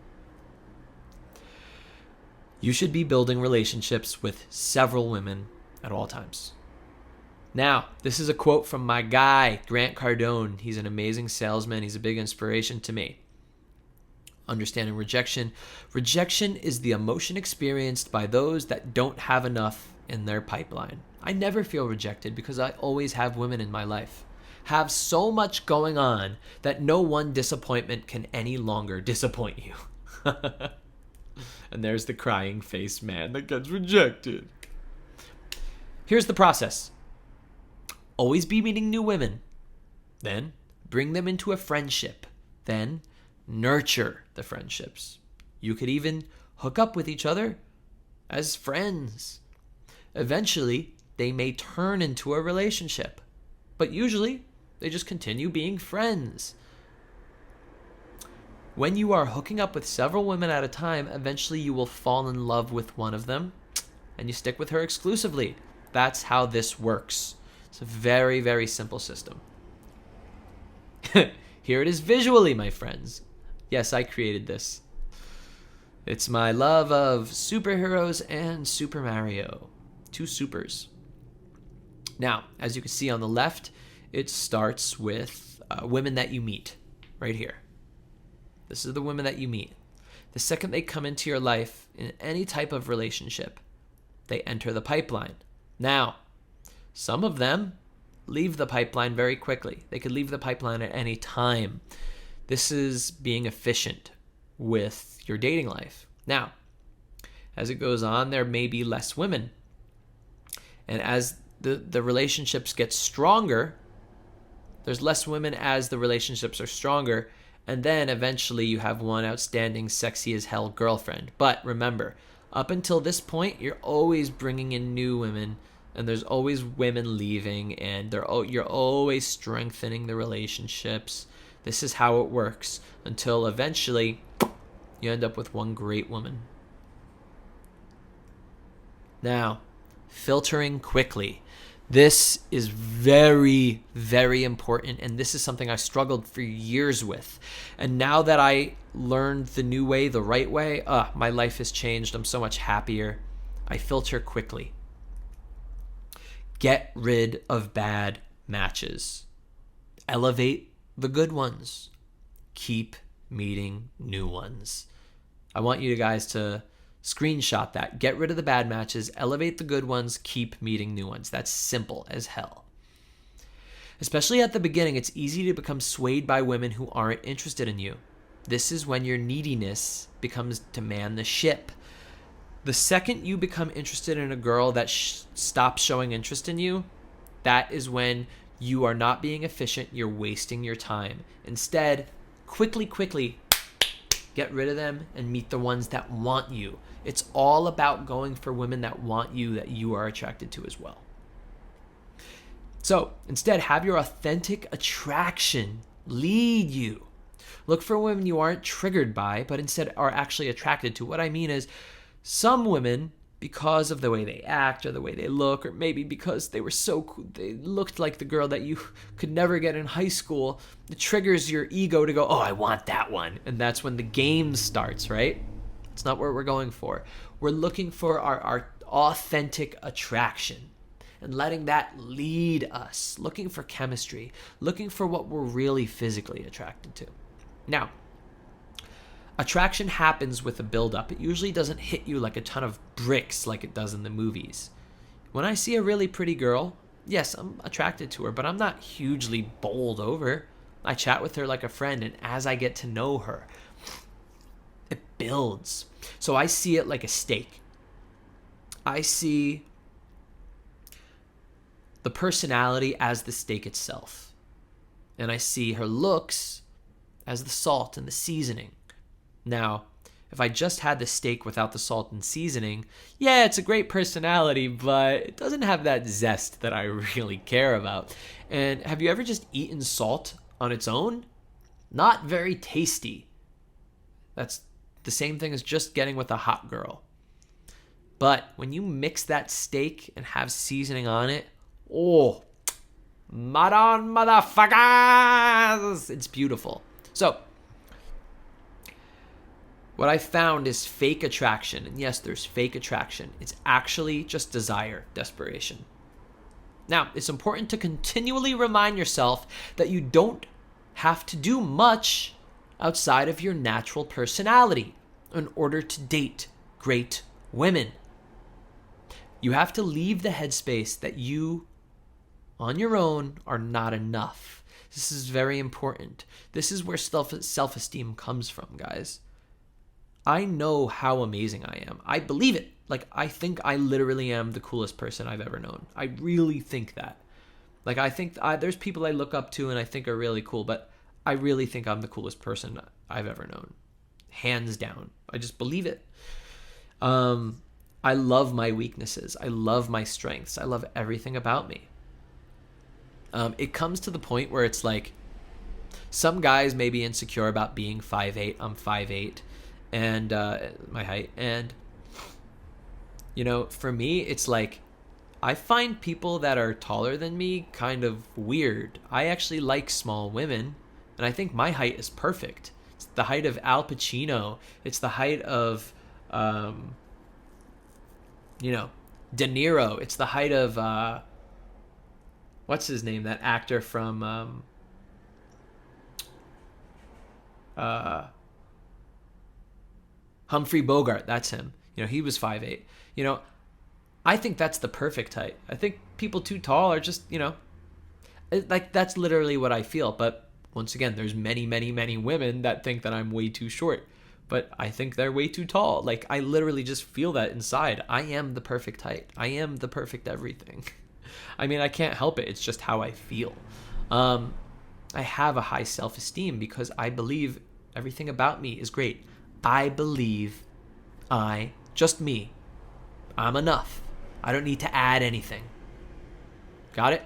Speaker 1: You should be building relationships with several women at all times. Now, this is a quote from my guy, Grant Cardone. He's an amazing salesman. He's a big inspiration to me. Understanding rejection. Rejection is the emotion experienced by those that don't have enough in their pipeline. I never feel rejected because I always have women in my life. Have so much going on that no one disappointment can any longer disappoint you. And there's the crying face man that gets rejected. Here's the process. Always be meeting new women. Then bring them into a friendship. Then nurture the friendships. You could even hook up with each other as friends. Eventually, they may turn into a relationship. But usually, they just continue being friends. When you are hooking up with several women at a time, eventually you will fall in love with one of them and you stick with her exclusively. That's how this works. It's a very, very simple system. Here it is visually, my friends. Yes, I created this. It's my love of superheroes and Super Mario. 2 supers. Now, as you can see on the left, it starts with women that you meet right here. This is the women that you meet. The second they come into your life in any type of relationship, they enter the pipeline. Now, some of them leave the pipeline very quickly. They could leave the pipeline at any time. This is being efficient with your dating life. Now, as it goes on, there may be less women. And as the relationships get stronger, there's less women as the relationships are stronger. And then eventually you have one outstanding, sexy as hell girlfriend. But remember, up until this point, you're always bringing in new women, and there's always women leaving, and you're always strengthening the relationships. This is how it works until eventually you end up with one great woman. Now, filtering quickly. This is very, very important, and this is something I struggled for years with. And now that I learned the new way, the right way, my life has changed. I'm so much happier. I filter quickly. Get rid of bad matches. Elevate the good ones. Keep meeting new ones. I want you guys to screenshot that. Get rid of the bad matches, elevate the good ones, keep meeting new ones. That's simple as hell. Especially at the beginning, it's easy to become swayed by women who aren't interested in you. This is when your neediness becomes to man the ship. The second you become interested in a girl that stops showing interest in you, that is when you are not being efficient, you're wasting your time. Instead, quickly, get rid of them and meet the ones that want you. It's all about going for women that want you, that you are attracted to as well. So instead, have your authentic attraction lead you. Look for women you aren't triggered by, but instead are actually attracted to. What I mean is, some women, because of the way they act or the way they look, or maybe because they were so cool, they looked like the girl that you could never get in high school, it triggers your ego to go, oh, I want that one. And that's when the game starts, right? It's not what we're going for. We're looking for our authentic attraction and letting that lead us, looking for chemistry, looking for what we're really physically attracted to. Now, attraction happens with a buildup. It usually doesn't hit you like a ton of bricks like it does in the movies. When I see a really pretty girl, yes, I'm attracted to her, but I'm not hugely bowled over. I chat with her like a friend, and as I get to know her, it builds. So I see it like a steak. I see the personality as the steak itself. And I see her looks as the salt and the seasoning. Now, if I just had the steak without the salt and seasoning, yeah, it's a great personality, but it doesn't have that zest that I really care about. And have you ever just eaten salt on its own? Not very tasty. That's the same thing as just getting with a hot girl. But when you mix that steak and have seasoning on it, oh, madon motherfuckers! It's beautiful. So, what I found is fake attraction. And yes, there's fake attraction. It's actually just desire, desperation. Now, it's important to continually remind yourself that you don't have to do much outside of your natural personality in order to date great women. You have to leave the headspace that you, on your own, are not enough. This is very important. This is where self-esteem comes from, guys. I know how amazing I am. I believe it. Like, I think I literally am the coolest person I've ever known. I really think that. Like, I think there's people I look up to and I think are really cool, but I really think I'm the coolest person I've ever known. Hands down. I just believe it. I love my weaknesses. I love my strengths. I love everything about me. It comes to the point where it's like, some guys may be insecure about being 5'8". I'm 5'8", and my height. And, you know, for me, it's like, I find people that are taller than me kind of weird. I actually like small women, and I think my height is perfect. It's the height of Al Pacino. It's the height of, De Niro. It's the height of, what's his name? That actor from, Humphrey Bogart. That's him. You know, he was 5'8". You know, I think that's the perfect height. I think people too tall are just, like, that's literally what I feel. But Once again, there's many, many, many women that think that I'm way too short, but I think they're way too tall. Like, I literally just feel that inside. I am the perfect height. I am the perfect everything. I mean, I can't help it. It's just how I feel. I have a high self-esteem because I believe everything about me is great. I believe just me, I'm enough. I don't need to add anything. Got it?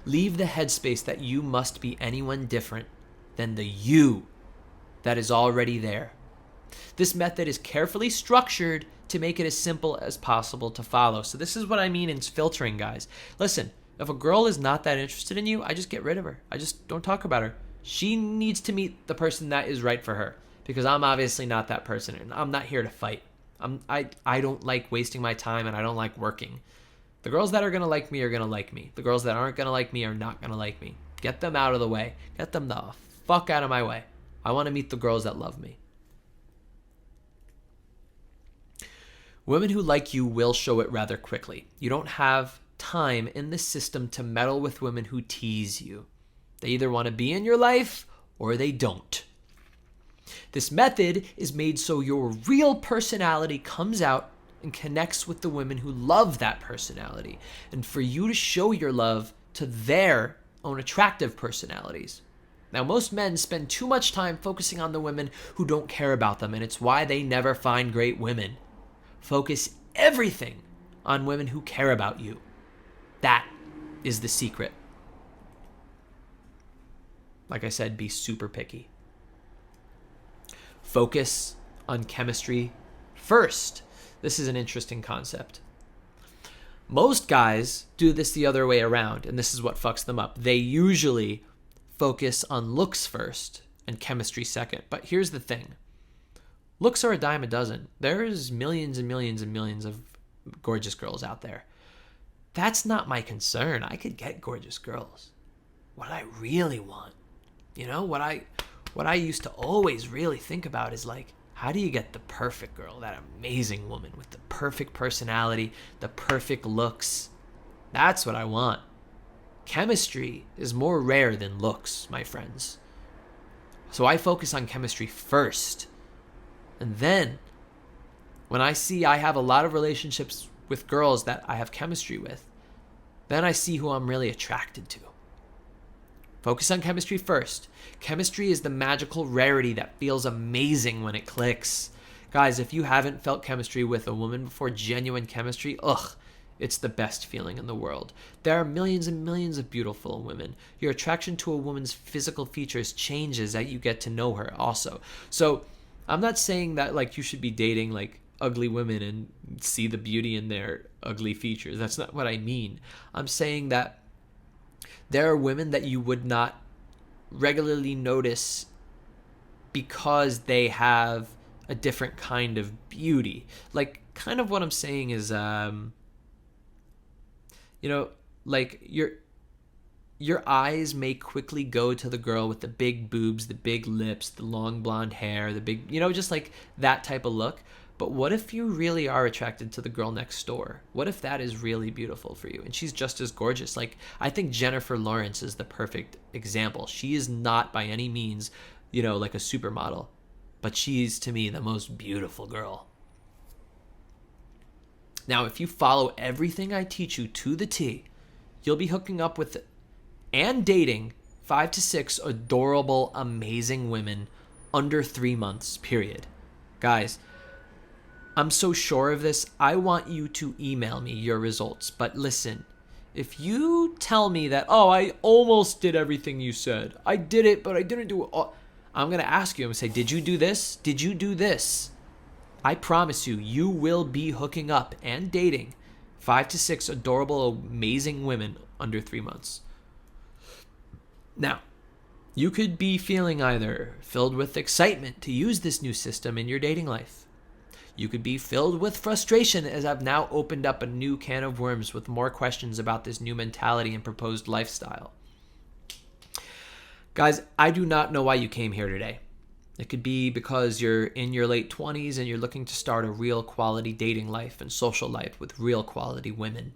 Speaker 1: Leave the headspace that you must be anyone different than the you that is already there. This method is carefully structured to make it as simple as possible to follow. So this is what I mean in filtering, guys. Listen, if a girl is not that interested in you, I just get rid of her. I just don't talk about her. She needs to meet the person that is right for her, because I'm obviously not that person, and I'm not here to fight. I don't like wasting my time, and I don't like working. The girls that are going to like me are going to like me. The girls that aren't going to like me are not going to like me. Get them out of the way. Get them the fuck out of my way. I want to meet the girls that love me. Women who like you will show it rather quickly. You don't have time in the system to meddle with women who tease you. They either want to be in your life or they don't. This method is made so your real personality comes out and connects with the women who love that personality, and for you to show your love to their own attractive personalities. Now, most men spend too much time focusing on the women who don't care about them, and it's why they never find great women. Focus everything on women who care about you. That is the secret. Like I said, be super picky. Focus on chemistry first. This is an interesting concept. Most guys do this the other way around, and this is what fucks them up. They usually focus on looks first and chemistry second. But here's the thing. Looks are a dime a dozen. There's millions and millions and millions of gorgeous girls out there. That's not my concern. I could get gorgeous girls. What I really want, what I used to always really think about is like, how do you get the perfect girl, that amazing woman with the perfect personality, the perfect looks? That's what I want. Chemistry is more rare than looks, my friends. So I focus on chemistry first. And then, when I see I have a lot of relationships with girls that I have chemistry with, then I see who I'm really attracted to. Focus on chemistry first. Chemistry is the magical rarity that feels amazing when it clicks. Guys, if you haven't felt chemistry with a woman before, genuine chemistry, it's the best feeling in the world. There are millions and millions of beautiful women. Your attraction to a woman's physical features changes as you get to know her also. So I'm not saying that like you should be dating like ugly women and see the beauty in their ugly features. That's not what I mean. I'm saying that there are women that you would not regularly notice because they have a different kind of beauty. Like, kind of what I'm saying is, like your eyes may quickly go to the girl with the big boobs, the big lips, the long blonde hair, the big, just like that type of look. But what if you really are attracted to the girl next door? What if that is really beautiful for you and she's just as gorgeous? Like, I think Jennifer Lawrence is the perfect example. She is not by any means, like a supermodel, but she's to me the most beautiful girl. Now, if you follow everything I teach you to the T, you'll be hooking up with and dating 5 to 6 adorable, amazing women under 3 months, period. Guys, I'm so sure of this. I want you to email me your results. But listen, if you tell me that, I almost did everything you said. I did it, but I didn't do it all. I'm going to ask you, I'm going to say, did you do this? Did you do this? I promise you, you will be hooking up and dating 5 to 6 adorable, amazing women under 3 months. Now, you could be feeling either filled with excitement to use this new system in your dating life. You could be filled with frustration as I've now opened up a new can of worms with more questions about this new mentality and proposed lifestyle. Guys, I do not know why you came here today. It could be because you're in your late 20s and you're looking to start a real quality dating life and social life with real quality women.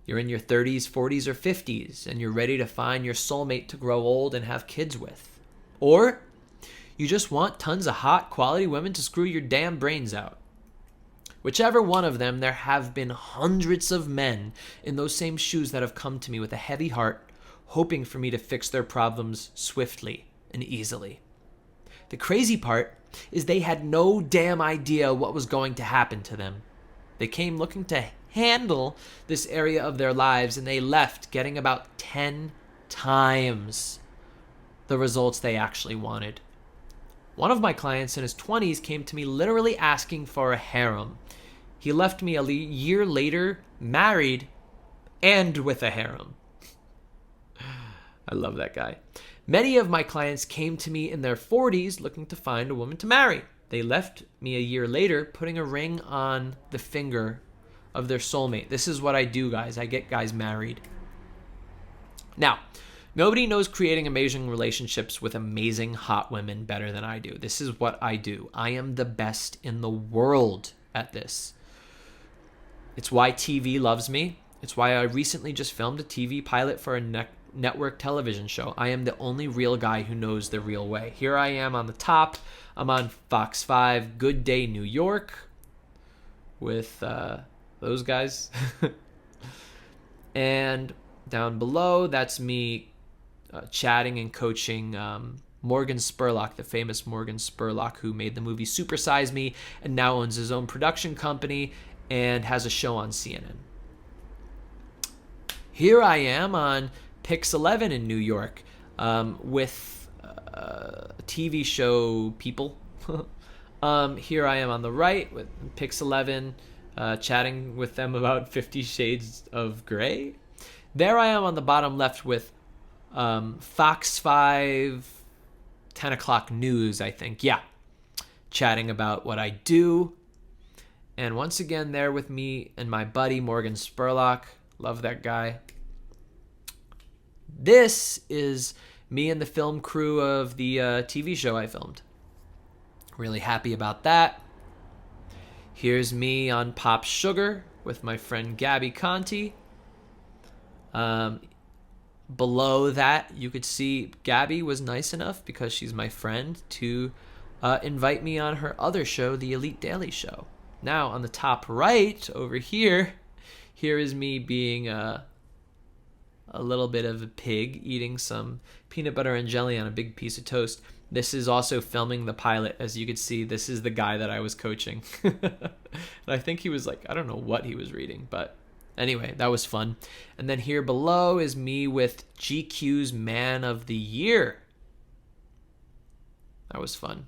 Speaker 1: You're in your 30s, 40s, or 50s, and you're ready to find your soulmate to grow old and have kids with. Or you just want tons of hot, quality women to screw your damn brains out. Whichever one of them, there have been hundreds of men in those same shoes that have come to me with a heavy heart, hoping for me to fix their problems swiftly and easily. The crazy part is they had no damn idea what was going to happen to them. They came looking to handle this area of their lives, and they left getting about 10 times the results they actually wanted. One of my clients in his 20s came to me literally asking for a harem. He left me a year later, married, and with a harem. I love that guy. Many of my clients came to me in their 40s looking to find a woman to marry. They left me a year later putting a ring on the finger of their soulmate. This is what I do, guys. I get guys married. Now, nobody knows creating amazing relationships with amazing hot women better than I do. This is what I do. I am the best in the world at this. It's why TV loves me. It's why I recently just filmed a TV pilot for a network television show. I am the only real guy who knows the real way. Here I am on the top. I'm on Fox 5, Good Day New York, with those guys. And down below, that's me chatting and coaching Morgan Spurlock, the famous Morgan Spurlock, who made the movie Super Size Me and now owns his own production company and has a show on CNN. Here I am on Pix 11 in New York with TV show people. Here I am on the right with Pix 11, chatting with them about 50 Shades of Grey. There I am on the bottom left with Fox 5, 10 o'clock news, I think. Yeah, chatting about what I do. And once again, there with me and my buddy Morgan Spurlock. Love that guy. This is me and the film crew of the TV show I filmed. Really happy about that. Here's me on Pop Sugar with my friend Gabby Conti. Below that, you could see Gabby was nice enough, because she's my friend, to invite me on her other show, The Elite Daily Show. Now, on the top right over here, here is me being a little bit of a pig, eating some peanut butter and jelly on a big piece of toast. This is also filming the pilot. As you could see, this is the guy that I was coaching. And I think he was like, I don't know what he was reading, but anyway, that was fun. And then here below is me with GQ's Man of the Year. That was fun.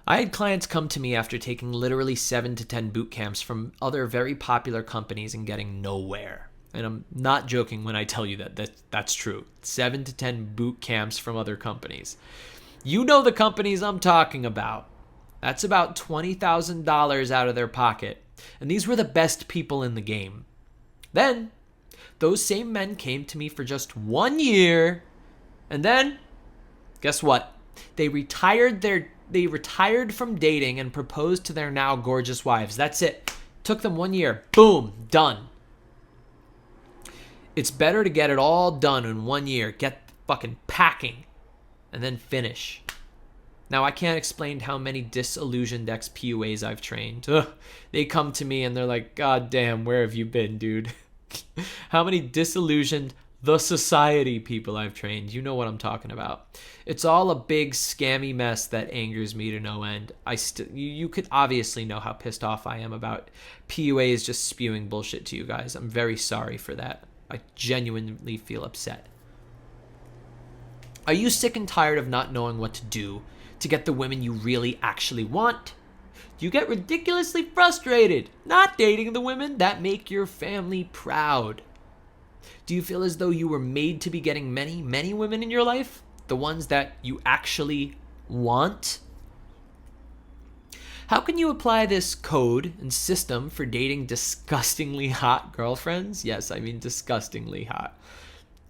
Speaker 1: I had clients come to me after taking literally 7 to 10 boot camps from other very popular companies and getting nowhere. And I'm not joking when I tell you that's true. 7 to 10 boot camps from other companies. You know the companies I'm talking about. That's about $20,000 out of their pocket. And these were the best people in the game. Then, those same men came to me for just 1 year. And then, guess what? They retired from dating and proposed to their now gorgeous wives. That's it. Took them 1 year. Boom. Done. It's better to get it all done in 1 year. Get fucking packing. And then finish. Now, I can't explain how many disillusioned ex-PUAs I've trained. Ugh. They come to me and they're like, God damn, where have you been, dude? How many disillusioned the society people I've trained. You know what I'm talking about. It's all a big scammy mess that angers me to no end. You could obviously know how pissed off I am about PUAs just spewing bullshit to you guys. I'm very sorry for that. I genuinely feel upset. Are you sick and tired of not knowing what to do to get the women you really actually want? Do you get ridiculously frustrated not dating the women that make your family proud? Do you feel as though you were made to be getting many, many women in your life? The ones that you actually want? How can you apply this code and system for dating disgustingly hot girlfriends? Yes, I mean disgustingly hot.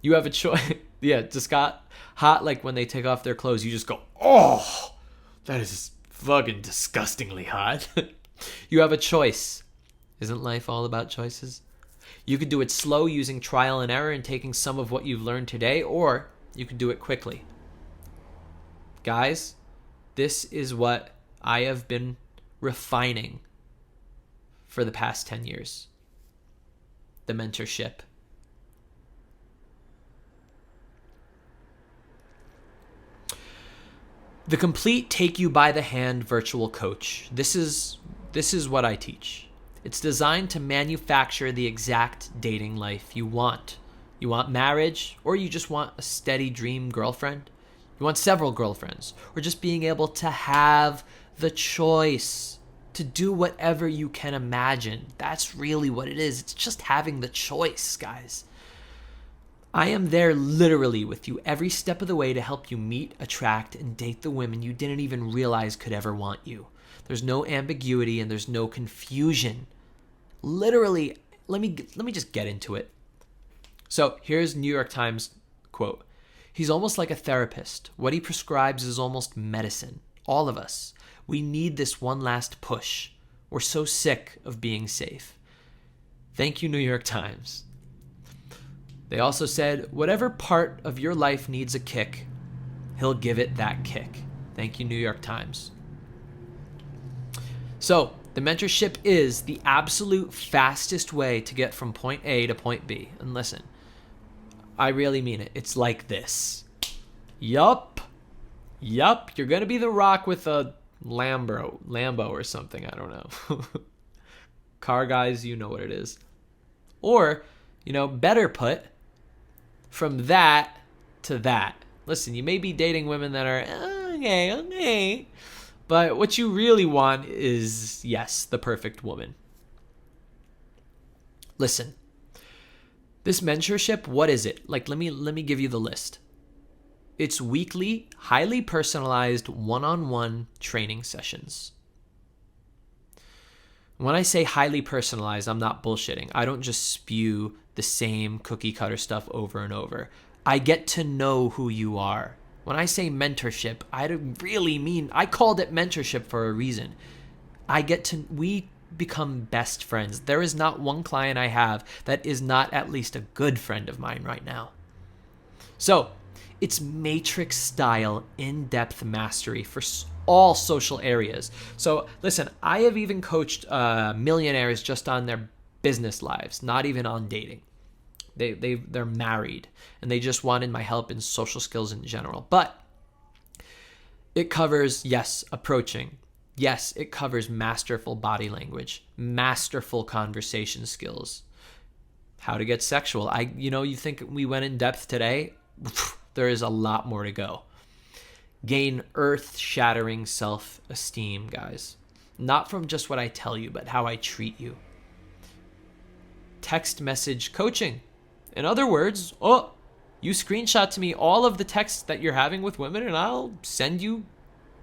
Speaker 1: You have a choice. Yeah, hot like when they take off their clothes, you just go, oh, that is fucking disgustingly hot. You have a choice. Isn't life all about choices? You could do it slow using trial and error and taking some of what you've learned today, or you could do it quickly. Guys, this is what I have been refining for the past 10 years. The mentorship. The complete take you by the hand virtual coach. This is what I teach. It's designed to manufacture the exact dating life you want. You want marriage, or you just want a steady dream girlfriend? You want several girlfriends, or just being able to have the choice to do whatever you can imagine. That's really what it is. It's just having the choice, guys. I am there literally with you every step of the way to help you meet, attract, and date the women you didn't even realize could ever want you. There's no ambiguity and there's no confusion. Literally, let me just get into it. So here's New York Times quote. He's almost like a therapist. What he prescribes is almost medicine. All of us. We need this one last push. We're so sick of being safe. Thank you, New York Times. They also said, whatever part of your life needs a kick, he'll give it that kick. Thank you, New York Times. So, the mentorship is the absolute fastest way to get from point A to point B. And listen, I really mean it. It's like this. Yup. You're going to be the Rock with a Lambo or something. I don't know. Car guys, you know what it is. Or, better put, from that to that. Listen, you may be dating women that are, okay. But what you really want is, yes, the perfect woman. Listen, this mentorship, what is it? Like, let me give you the list. It's weekly, highly personalized one-on-one training sessions. When I say highly personalized, I'm not bullshitting. I don't just spew the same cookie cutter stuff over and over. I get to know who you are. When I say mentorship, I really mean, I called it mentorship for a reason. We become best friends. There is not one client I have that is not at least a good friend of mine right now. So, it's matrix style, in-depth mastery for all social areas. So listen, I have even coached millionaires just on their business lives, not even on dating. They're married and they just wanted my help in social skills in general. But it covers, yes, approaching. Yes, it covers masterful body language, masterful conversation skills, how to get sexual. You think we went in depth today? There is a lot more to go. Gain earth-shattering self-esteem, guys. Not from just what I tell you, but how I treat you. Text message coaching. In other words, you screenshot to me all of the texts that you're having with women, and I'll send you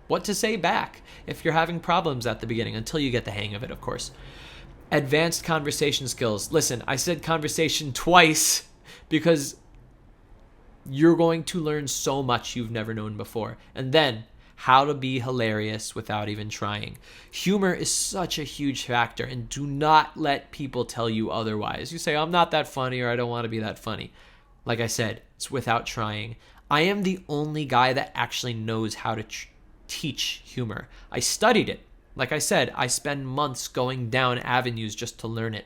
Speaker 1: what to say back if you're having problems at the beginning, until you get the hang of it, of course. Advanced conversation skills. Listen, I said conversation twice because you're going to learn so much you've never known before. And then, how to be hilarious without even trying. Humor is such a huge factor, and do not let people tell you otherwise. You say, I'm not that funny, or I don't want to be that funny. Like I said, it's without trying. I am the only guy that actually knows how to teach humor. I studied it. Like I said, I spend months going down avenues just to learn it.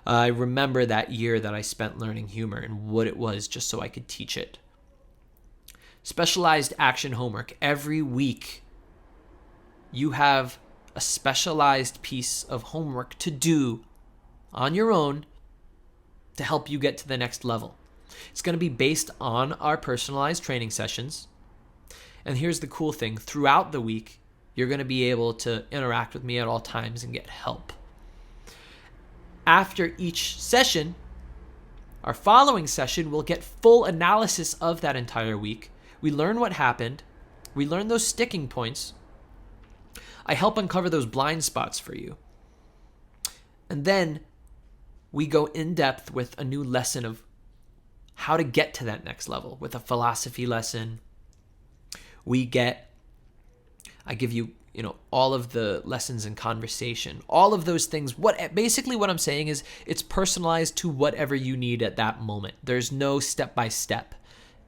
Speaker 1: I remember that year that I spent learning humor and what it was just so I could teach it. Specialized action homework. Every week, you have a specialized piece of homework to do on your own to help you get to the next level. It's going to be based on our personalized training sessions. And here's the cool thing. Throughout the week, you're going to be able to interact with me at all times and get help. After each session, our following session will get full analysis of that entire week. We learn what happened. We learn those sticking points. I help uncover those blind spots for you. And then we go in depth with a new lesson of how to get to that next level with a philosophy lesson. I give you all of the lessons in conversation, all of those things. Basically what I'm saying is it's personalized to whatever you need at that moment. There's no step-by-step.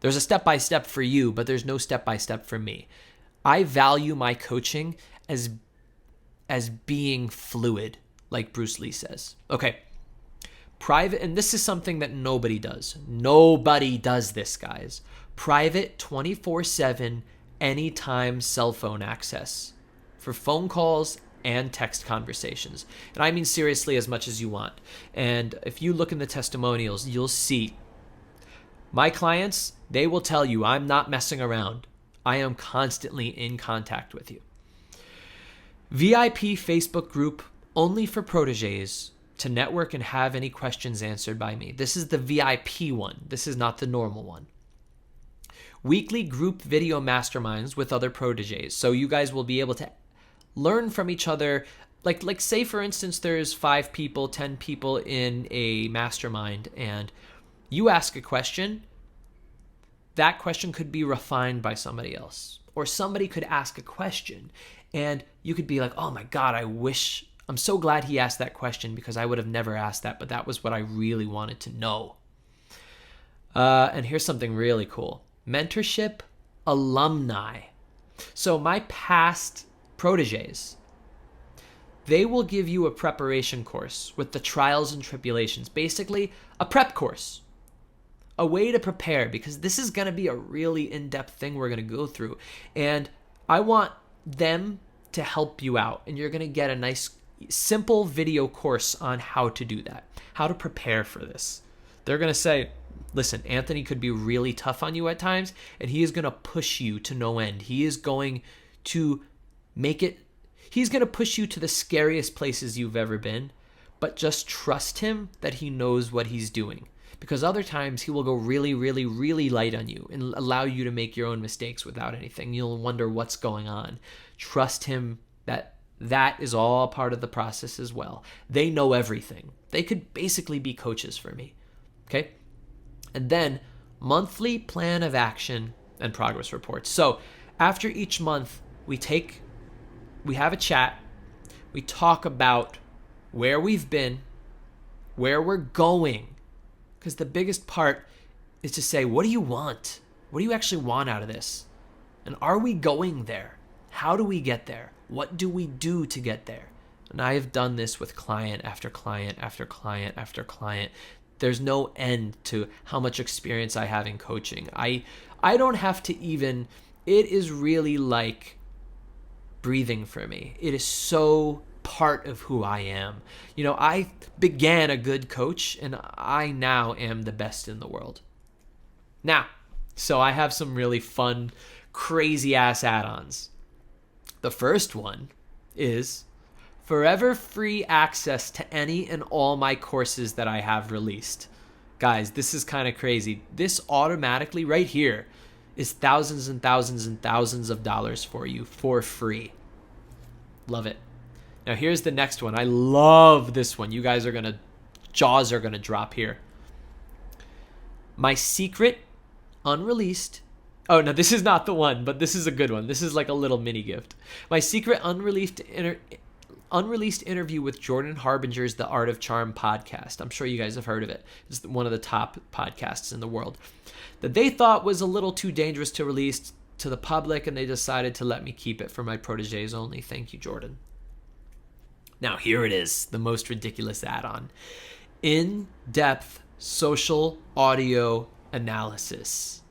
Speaker 1: There's a step-by-step for you, but there's no step-by-step for me. I value my coaching as being fluid, like Bruce Lee says. Okay. Private, and this is something that nobody does. Nobody does this, guys. Private 24/7 anytime cell phone access for phone calls and text conversations. And I mean seriously as much as you want. And if you look in the testimonials, you'll see my clients, they will tell you I'm not messing around. I am constantly in contact with you. VIP Facebook group only for proteges to network and have any questions answered by me. This is the VIP one. This is not the normal one. Weekly group video masterminds with other proteges. So you guys will be able to learn from each other. Like say, for instance, there's 5 people, 10 people in a mastermind, and you ask a question. That question could be refined by somebody else. Or somebody could ask a question, and you could be like, oh my God, I'm so glad he asked that question because I would have never asked that, but that was what I really wanted to know. And here's something really cool. Mentorship alumni. So my past proteges, they will give you a preparation course with the trials and tribulations, basically a prep course, a way to prepare, because this is going to be a really in-depth thing we're going to go through. And I want them to help you out, and you're going to get a nice simple video course on how to do that, how to prepare for this. They're going to say, listen, Anthony could be really tough on you at times, and he is going to push you to no end. He is going to he's going to push you to the scariest places you've ever been, but just trust him that he knows what he's doing. Because other times he will go really, really, really light on you and allow you to make your own mistakes without anything. You'll wonder what's going on. Trust him that is all part of the process as well. They know everything. They could basically be coaches for me. Okay? And then monthly plan of action and progress reports. So after each month, we have a chat. We talk about where we've been, where we're going. Because the biggest part is to say, what do you want? What do you actually want out of this? And are we going there? How do we get there? What do we do to get there? And I have done this with client after client after client after client. There's no end to how much experience I have in coaching. I don't have to even, it is really like breathing for me. It is so part of who I am. I began a good coach, and I now am the best in the world. Now, so I have some really fun, crazy ass add-ons. The first one is forever free access to any and all my courses that I have released. Guys, this is kind of crazy. This automatically right here is thousands and thousands and thousands of dollars for you for free. Love it. Now here's the next one. I love this one. You guys jaws are gonna drop here. My secret unreleased. Oh no, this is not the one, but this is a good one. This is like a little mini gift. My secret unreleased interview with Jordan Harbinger's The Art of Charm podcast. I'm sure you guys have heard of it. It's one of the top podcasts in the world. That they thought was a little too dangerous to release to the public, and they decided to let me keep it for my proteges only. Thank you, Jordan. Now here it is, the most ridiculous add-on. In-depth social audio analysis.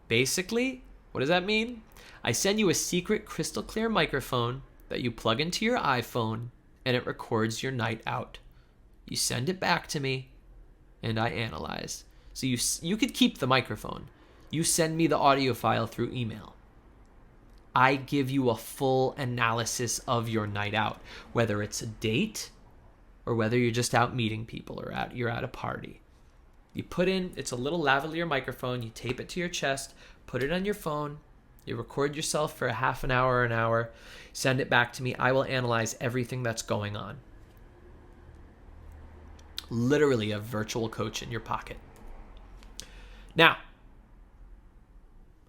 Speaker 1: Basically, what does that mean? I send you a secret crystal clear microphone that you plug into your iPhone, and it records your night out. You send it back to me, and I analyze. So you could keep the microphone. You send me the audio file through email. I give you a full analysis of your night out, whether it's a date or whether you're just out meeting people or you're at a party. You put in, it's a little lavalier microphone, you tape it to your chest, put it on your phone, you record yourself for a half an hour or an hour, send it back to me. I will analyze everything that's going on. Literally a virtual coach in your pocket. Now,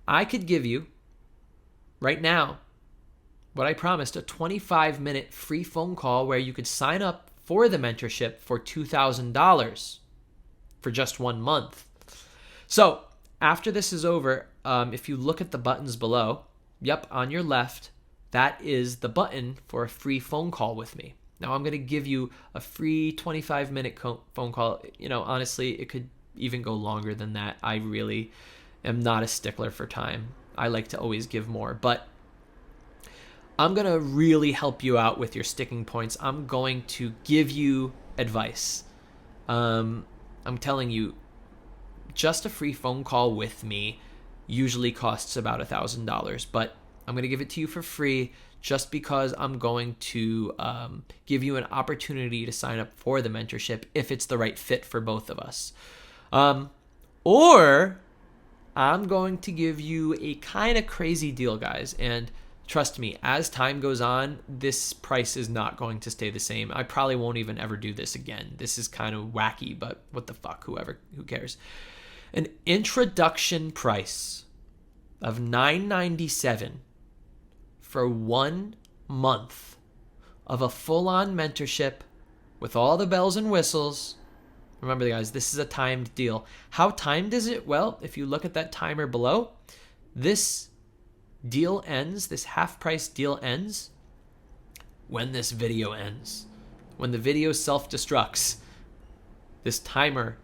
Speaker 1: I could give you, right now, what I promised, a 25-minute free phone call where you could sign up for the mentorship for $2,000 for just 1 month. So after this is over, if you look at the buttons below, yep, on your left, that is the button for a free phone call with me. Now I'm going to give you a free 25-minute phone call. You know, honestly, it could even go longer than that. I really am not a stickler for time. I like to always give more, but I'm going to really help you out with your sticking points. I'm going to give you advice. I'm telling you, just a free phone call with me usually costs about $1,000, but I'm going to give it to you for free just because I'm going to give you an opportunity to sign up for the mentorship if it's the right fit for both of us. Or I'm going to give you a kind of crazy deal, guys. And trust me, as time goes on, this price is not going to stay the same. I probably won't even ever do this again. This is kind of wacky, but what the fuck, who cares? An introduction price of $997 for 1 month of a full-on mentorship with all the bells and whistles. Remember, guys, this is a timed deal. How timed is it? Well, if you look at that timer below, this deal ends, this half-price deal ends when this video ends. When the video self-destructs, this timer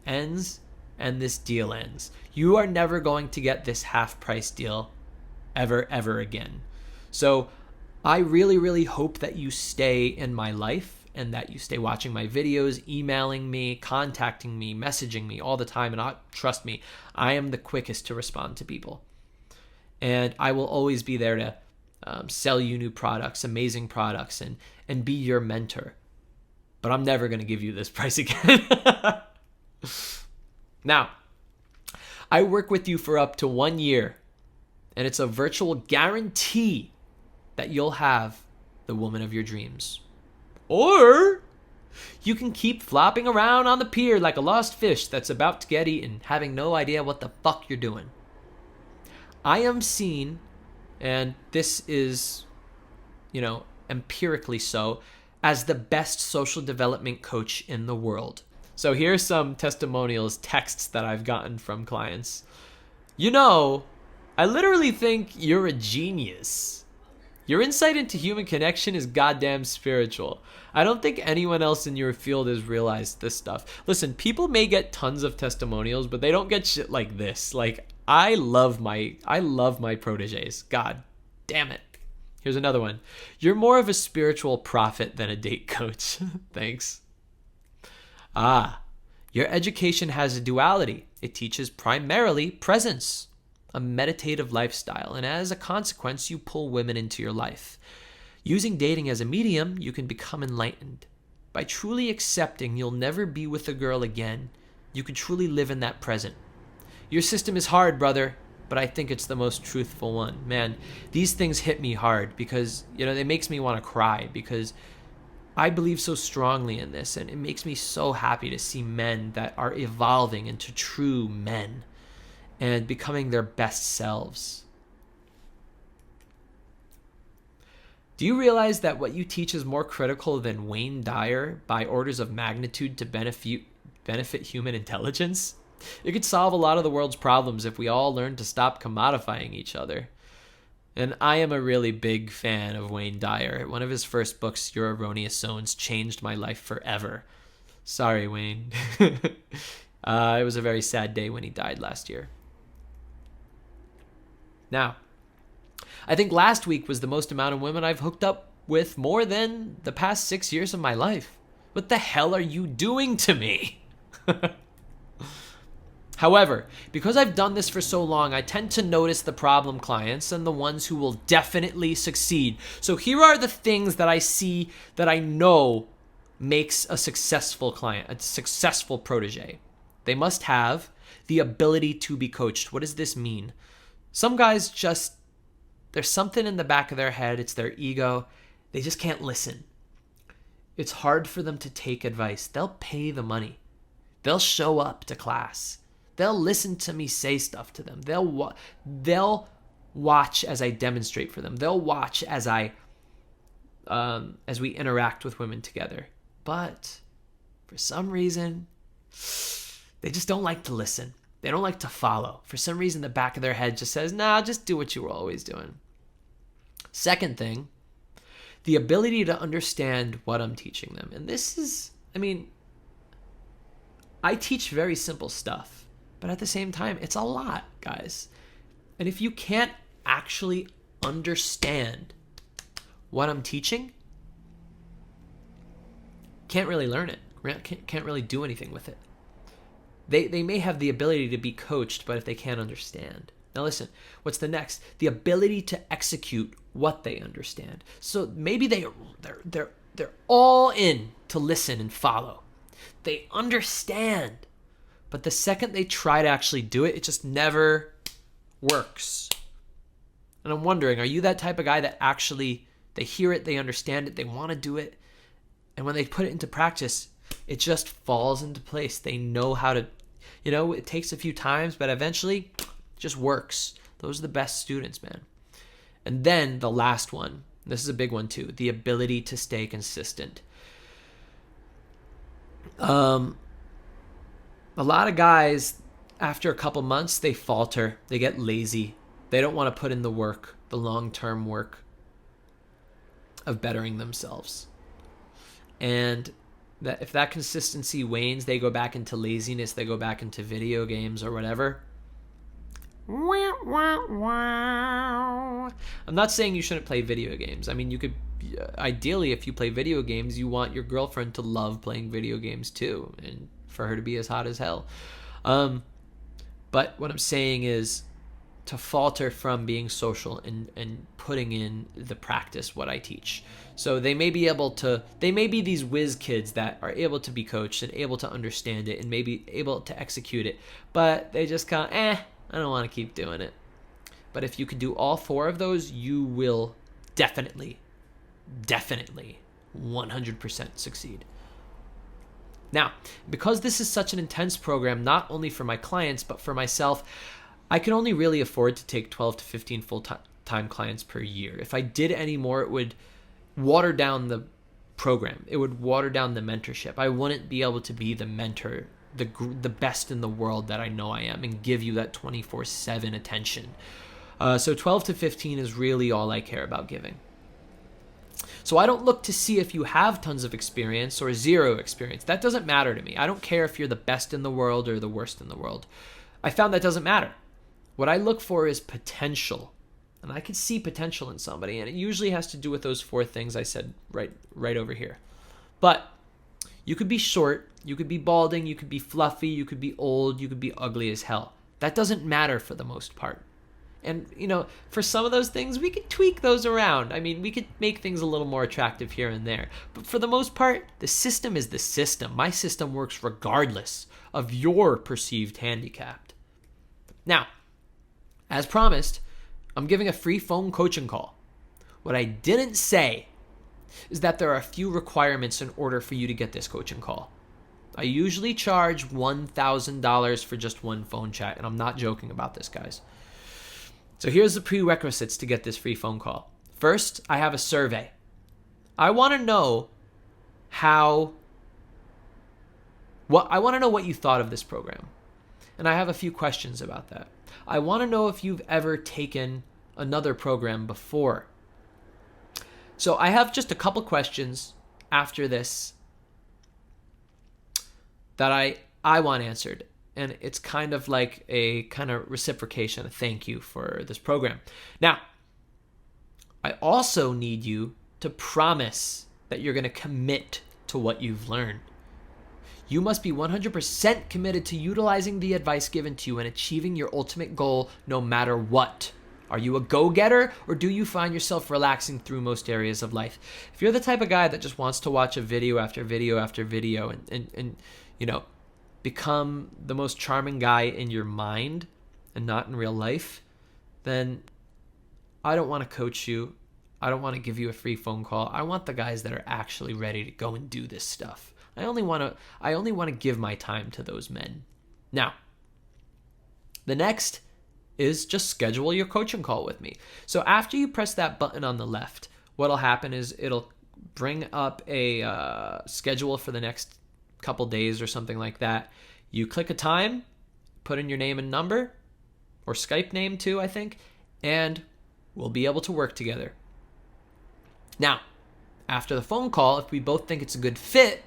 Speaker 1: ends and this deal ends. You are never going to get this half-price deal ever again. So I really, really hope that you stay in my life and that you stay watching my videos, emailing me, contacting me, messaging me all the time. And trust me, I am the quickest to respond to people. And I will always be there to sell you new products, amazing products, and be your mentor. But I'm never going to give you this price again. Now, I work with you for up to 1 year, and it's a virtual guarantee that you'll have the woman of your dreams. Or you can keep flopping around on the pier like a lost fish that's about to get eaten, having no idea what the fuck you're doing. I am seen, and this is, empirically so, as the best social development coach in the world. So here's some testimonials, texts that I've gotten from clients. I literally think you're a genius. Your insight into human connection is goddamn spiritual. I don't think anyone else in your field has realized this stuff. Listen, people may get tons of testimonials, but they don't get shit like this. Like, I love my proteges. God damn it. Here's another one. You're more of a spiritual prophet than a date coach. Thanks. Your education has a duality. It teaches primarily presence, a meditative lifestyle, and as a consequence, you pull women into your life. Using dating as a medium, you can become enlightened. By truly accepting you'll never be with a girl again, you can truly live in that present. Your system is hard, brother, but I think it's the most truthful one. Man, these things hit me hard because, it makes me want to cry because I believe so strongly in this, and it makes me so happy to see men that are evolving into true men and becoming their best selves. Do you realize that what you teach is more critical than Wayne Dyer by orders of magnitude to benefit human intelligence? It could solve a lot of the world's problems if we all learned to stop commodifying each other. And I am a really big fan of Wayne Dyer. One of his first books, Your Erroneous Zones, changed my life forever. Sorry, Wayne. It was a very sad day when he died last year. Now, I think last week was the most amount of women I've hooked up with more than the past 6 years of my life. What the hell are you doing to me? However, because I've done this for so long, I tend to notice the problem clients and the ones who will definitely succeed. So here are the things that I see that I know makes a successful client, a successful protege. They must have the ability to be coached. What does this mean? Some guys there's something in the back of their head. It's their ego. They just can't listen. It's hard for them to take advice. They'll pay the money. They'll show up to class. They'll listen to me say stuff to them. They'll watch as I demonstrate for them. They'll watch as we interact with women together. But for some reason, they just don't like to listen. They don't like to follow. For some reason, the back of their head just says, nah, just do what you were always doing. Second thing, the ability to understand what I'm teaching them. And this is, I teach very simple stuff, but at the same time, it's a lot, guys. And if you can't actually understand what I'm teaching, can't really learn it, can't really do anything with it. They may have the ability to be coached, but if they can't understand. Now listen, what's the next? The ability to execute what they understand. So maybe they're all in to listen and follow. They understand, but the second they try to actually do it, it just never works. And I'm wondering, are you that type of guy that actually, they hear it, they understand it, they want to do it, and when they put it into practice, it just falls into place. They know how to, it takes a few times, but eventually it just works. Those are the best students, man. And then the last one, this is a big one too, the ability to stay consistent. A lot of guys, after a couple months, they falter, they get lazy. They don't want to put in the work, the long-term work of bettering themselves. And that if that consistency wanes, they go back into laziness, they go back into video games or whatever. I'm not saying you shouldn't play video games. You could, ideally, if you play video games, you want your girlfriend to love playing video games too, and for her to be as hot as hell. But what I'm saying is to falter from being social and putting in the practice what I teach. So they may be these whiz kids that are able to be coached and able to understand it and maybe able to execute it, but they just kind of, I don't want to keep doing it. But if you can do all four of those, you will definitely 100% succeed. Now, because this is such an intense program, not only for my clients, but for myself, I can only really afford to take 12 to 15 full-time clients per year. If I did any more, it would water down the program. It would water down the mentorship. I wouldn't be able to be the mentor, the best in the world that I know I am, and give you that 24/7 attention. So 12 to 15 is really all I care about giving. So I don't look to see if you have tons of experience or zero experience. That doesn't matter to me. I don't care if you're the best in the world or the worst in the world. I found that doesn't matter. What I look for is potential. And I can see potential in somebody, and it usually has to do with those four things I said right over here. But you could be short, you could be balding, you could be fluffy, you could be old, you could be ugly as hell. That doesn't matter for the most part. And, for some of those things, we could tweak those around. We could make things a little more attractive here and there. But for the most part, the system is the system. My system works regardless of your perceived handicap. Now, as promised, I'm giving a free phone coaching call. What I didn't say is that there are a few requirements in order for you to get this coaching call. I usually charge $1,000 for just one phone chat, and I'm not joking about this, guys. So here's the prerequisites to get this free phone call. First, I have a survey. I want to know what you thought of this program. And I have a few questions about that. I want to know if you've ever taken another program before. So I have just a couple questions after this that I want answered. And it's kind of like a kind of reciprocation, a thank you for this program. Now, I also need you to promise that you're going to commit to what you've learned. You must be 100% committed to utilizing the advice given to you and achieving your ultimate goal no matter what. Are you a go-getter, or do you find yourself relaxing through most areas of life? If you're the type of guy that just wants to watch a video after video after video and become the most charming guy in your mind and not in real life, then I don't want to coach you. I don't want to give you a free phone call. I want the guys that are actually ready to go and do this stuff. I only want to give my time to those men. Now, the next is just schedule your coaching call with me. So after you press that button on the left, what'll happen is it'll bring up a schedule for the next couple days or something like that. You click a time, put in your name and number, or Skype name too, I think, and we'll be able to work together. Now, after the phone call, if we both think it's a good fit,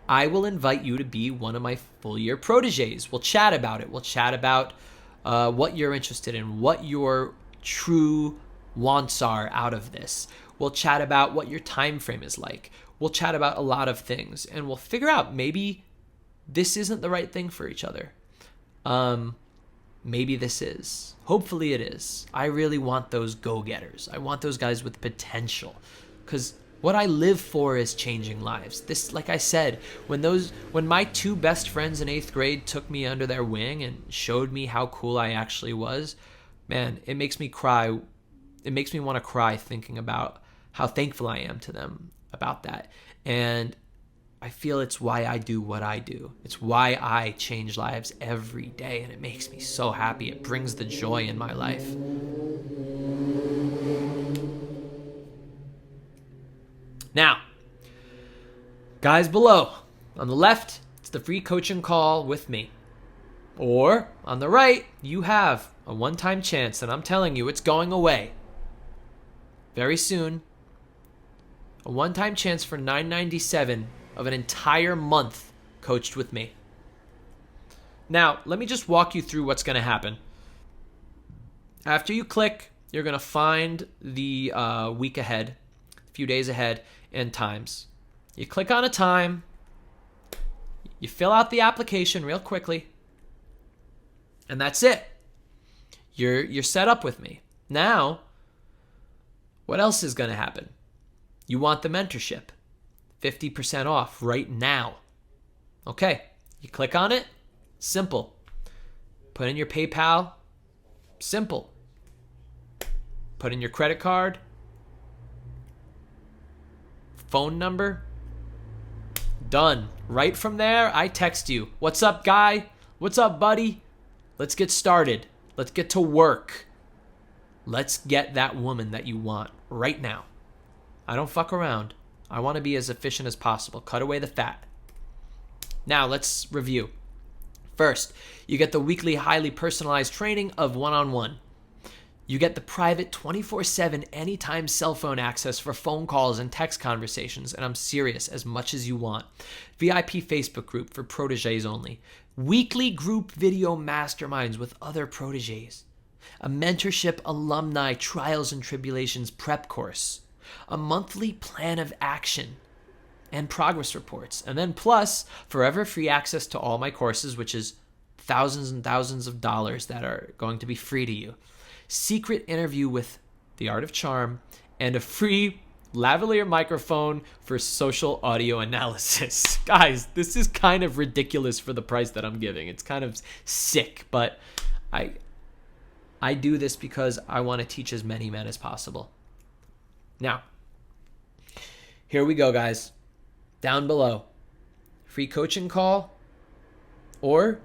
Speaker 1: I will invite you to be one of my full year proteges. We'll chat about it. We'll chat about what you're interested in, what your true wants are out of this. We'll chat about what your time frame is like. We'll chat about a lot of things, and we'll figure out maybe this isn't the right thing for each other. Maybe this is. Hopefully it is. I really want those go-getters. I want those guys with potential, because what I live for is changing lives. This, like I said, when my two best friends in 8th grade took me under their wing and showed me how cool I actually was, man, it makes me cry. It makes me want to cry thinking about how thankful I am to them about that. And I feel it's why I do what I do. It's why I change lives every day, and it makes me so happy. It brings the joy in my life. Now, guys below, on the left, it's the free coaching call with me. Or on the right, you have a one-time chance, and I'm telling you, it's going away very soon. A one-time chance for $9.97 of an entire month coached with me. Now, let me just walk you through what's going to happen. After you click, you're going to find the week ahead, a few days ahead, and times. You click on a time, you fill out the application real quickly, and that's it. You're set up with me. Now, what else is going to happen? You want the mentorship, 50% off right now. Okay, you click on it, simple. Put in your PayPal, simple. Put in your credit card, phone number, done. Right from there, I text you. What's up, guy? What's up, buddy? Let's get started. Let's get to work. Let's get that woman that you want right now. I don't fuck around. I want to be as efficient as possible. Cut away the fat. Now, let's review. First, you get the weekly highly personalized training of one-on-one. You get the private 24/7 anytime cell phone access for phone calls and text conversations, and I'm serious, as much as you want. VIP Facebook group for proteges only. Weekly group video masterminds with other proteges. A mentorship alumni trials and tribulations prep course. A monthly plan of action and progress reports. And then plus, forever free access to all my courses, which is thousands and thousands of dollars that are going to be free to you. Secret interview with The Art of Charm, and a free lavalier microphone for social audio analysis. Guys, this is kind of ridiculous for the price that I'm giving. It's kind of sick, but I do this because I want to teach as many men as possible. Now, here we go, guys. Down below, free coaching call, or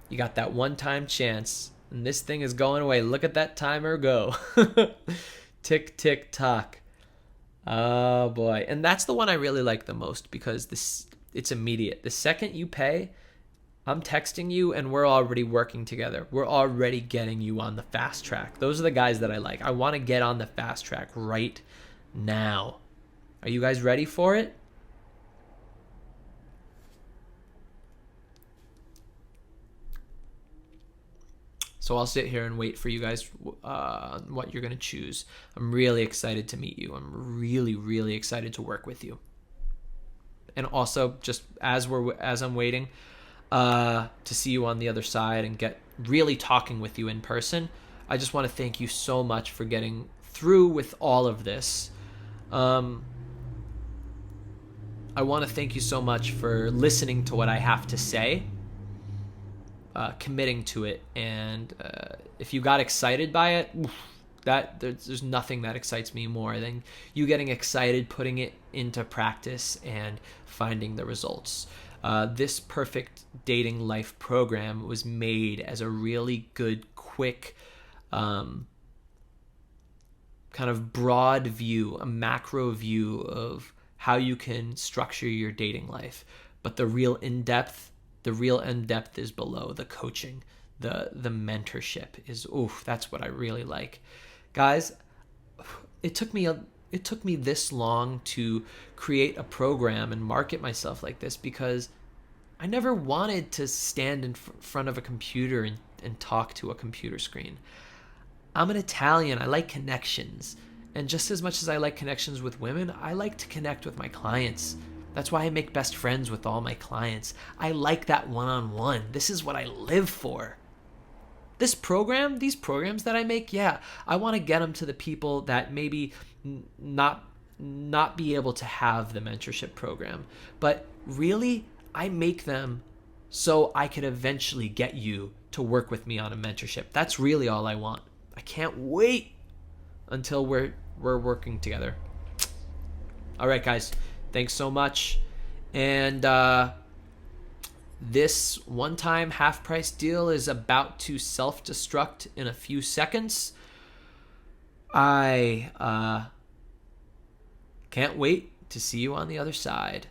Speaker 1: you got that one-time chance. And this thing is going away. Look at that timer go. Tick, tick, tock. Oh, boy. And that's the one I really like the most because it's immediate. The second you pay, I'm texting you and we're already working together. We're already getting you on the fast track. Those are the guys that I like. I want to get on the fast track right now. Are you guys ready for it? So I'll sit here and wait for you guys what you're going to choose. I'm really excited to meet you. I'm really, really excited to work with you. And also, just as I'm waiting to see you on the other side and get really talking with you in person, I just want to thank you so much for getting through with all of this. I want to thank you so much for listening to what I have to say. Committing to it, and if you got excited by it, there's nothing that excites me more than you getting excited, putting it into practice, and finding the results. This Perfect Dating Life program was made as a really good, quick kind of broad view, a macro view of how you can structure your dating life. But the real in-depth is below. The coaching, the mentorship is, that's what I really like. Guys, it took me this long to create a program and market myself like this because I never wanted to stand in front of a computer and talk to a computer screen. I'm an Italian. I like connections. And just as much as I like connections with women, I like to connect with my clients. That's why I make best friends with all my clients. I like that one-on-one. This is what I live for. These programs that I make, I want to get them to the people that maybe not be able to have the mentorship program. But really, I make them so I could eventually get you to work with me on a mentorship. That's really all I want. I can't wait until we're working together. All right, guys. Thanks so much. And this one-time half-price deal is about to self-destruct in a few seconds. I can't wait to see you on the other side.